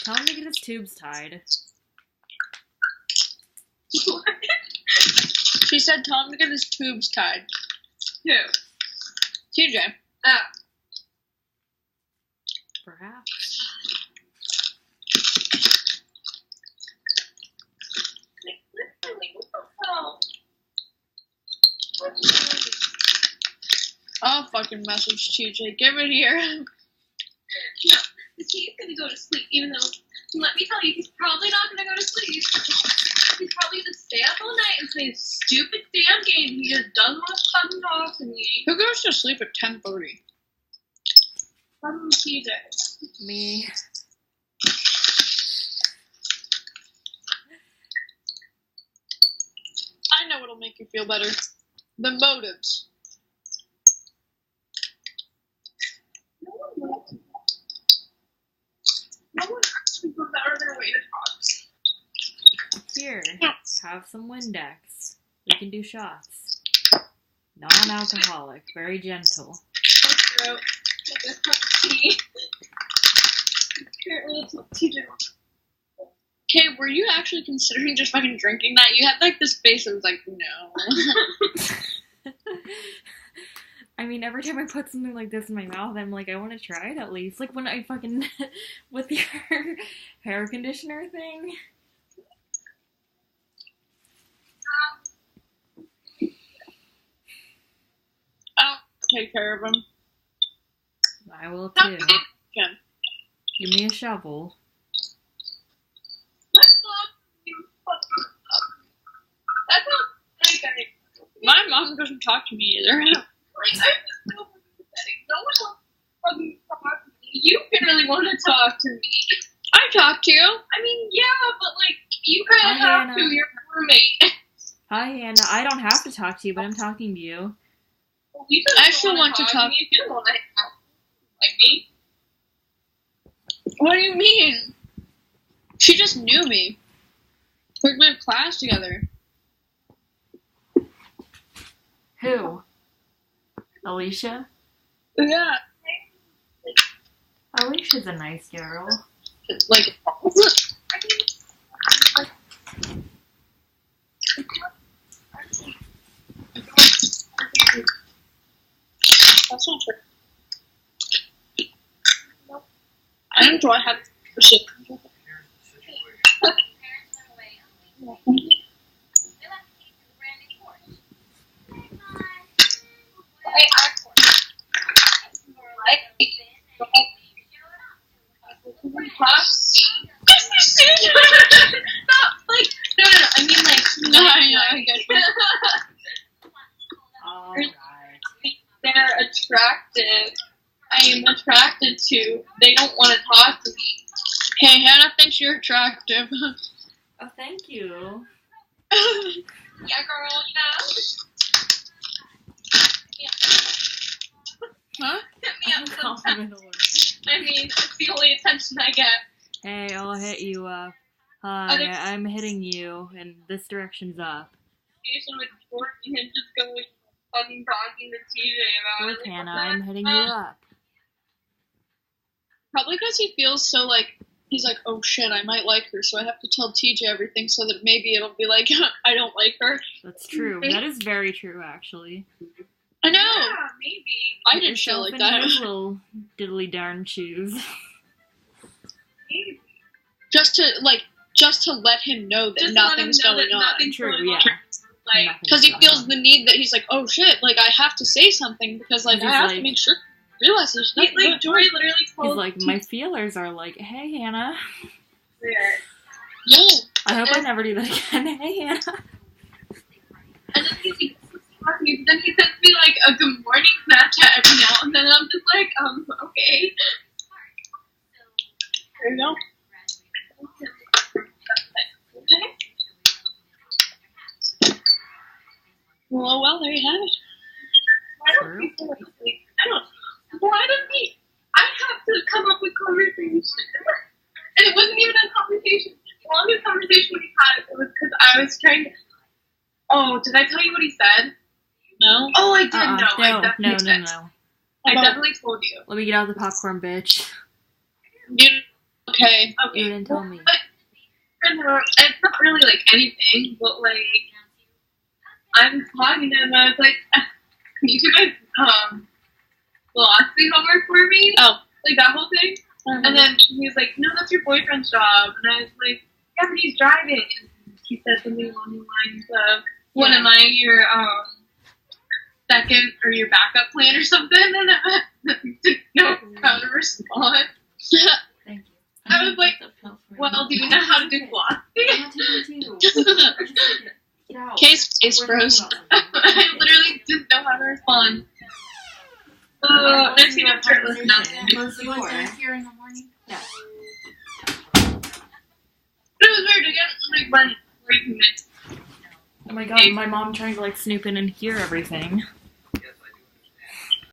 Tell him to get his tubes tied. She said tell him to get his tubes tied. Who? TJ. Oh. Perhaps. Literally, what the hell? I'll fucking message TJ. Give it here. No, because he's gonna go to sleep, even though, let me tell you, he's probably not gonna go to sleep. He's probably gonna stay up all night and play a stupid damn game. He just doesn't want to fucking talk to me. Who goes to sleep at 10:30? Fucking TJ. Me. I know what'll make you feel better. The motives. No one actually goes out of their way to talk. Here, have some Windex. We can do shots. Non-alcoholic, very gentle. Like a cup of tea. Apparently it's what TJ wants. Hey, were you actually considering just fucking drinking that? You had like this face that was like, no. I mean, every time I put something like this in my mouth, I'm like, I want to try it at least. Like when I fucking, with your hair conditioner thing. I'll take care of him. I will too. Okay. Give me a shovel. Let's not you fucking up. That's not like My mom doesn't talk to me either. I'm just so pathetic. No one else fucking talk to me. You barely want to talk to me. I talk to you. I mean, yeah, but like, you kind of Hi, have Hannah. to. You're my roommate. Hi, Hannah. I don't have to talk to you, but I'm talking to you. Well, you just I still don't want to to talk. me if you don't want to hang out like me. What do you mean? She just knew me. We have class together. Who? Alicia? Yeah. Alicia's a nice girl. Like, I mean, that's not true. I enjoy having shit. I mean, like, No, I get you. Alright. they're attractive. I am attracted to. They don't want to talk to me. Hey, Hannah thinks you're attractive. Oh, thank you. Yeah, girl, you know. Huh? Hit me up sometimes. Compliment. I mean, it's the only attention I get. Hey, I'll hit you up. Hi, I'm hitting you, and this direction's up. With Jordan and just going fucking talking to TJ about Look, it. Hannah, I'm hitting you up. Probably because he feels so like, he's like, oh shit, I might like her, so I have to tell TJ everything so that maybe it'll be like, I don't like her. That's true. That is very true, actually. I know! Yeah, maybe. I Put did shit yourself like in that. his little diddly darn shoes. Maybe. Just to let him know that Just let him nothing's know going that on. nothing's True, going yeah. on. Like, Nothing's Because he going feels on. the need that he's like, oh shit, like I have to say something because like He's I have like- to make sure realize there's nothing going on. Jory literally told He's like, my feelers are like, hey, Hannah. No. I hope I never do that again. Hey, Hannah. And then he then he sends me like a good morning Snapchat every now and then. And I'm just like, okay. There you go. Well, there you have it. Why don't people like, I don't. Why don't we? I have to come up with conversations. wasn't even a conversation. The longest conversation we had, it was because I was trying to... Oh, did I tell you what he said? No? Oh, I did know. No. I definitely told you. Let me get out the popcorn, bitch. Okay. You didn't tell me. But, it's not really, like, anything, but, like, I'm talking to him, and I was like, can you do my, philosophy homework for me? Oh. Like, that whole thing? Mm-hmm. And then he was like, no, that's your boyfriend's job. And I was like, yeah, but he's driving. And he said something along the lines of, what am I, your, second or your backup plan or something? And I didn't know how to respond. Thank you. I was like, well, do you know how to do philosophy? Case bros. I literally didn't know how to respond. Next thing I'm shirtless now. Close the door. Here in the morning? Yeah. But it was weird. I got like one breaking minutes. Oh my god, my mom trying to like snoop in and hear everything.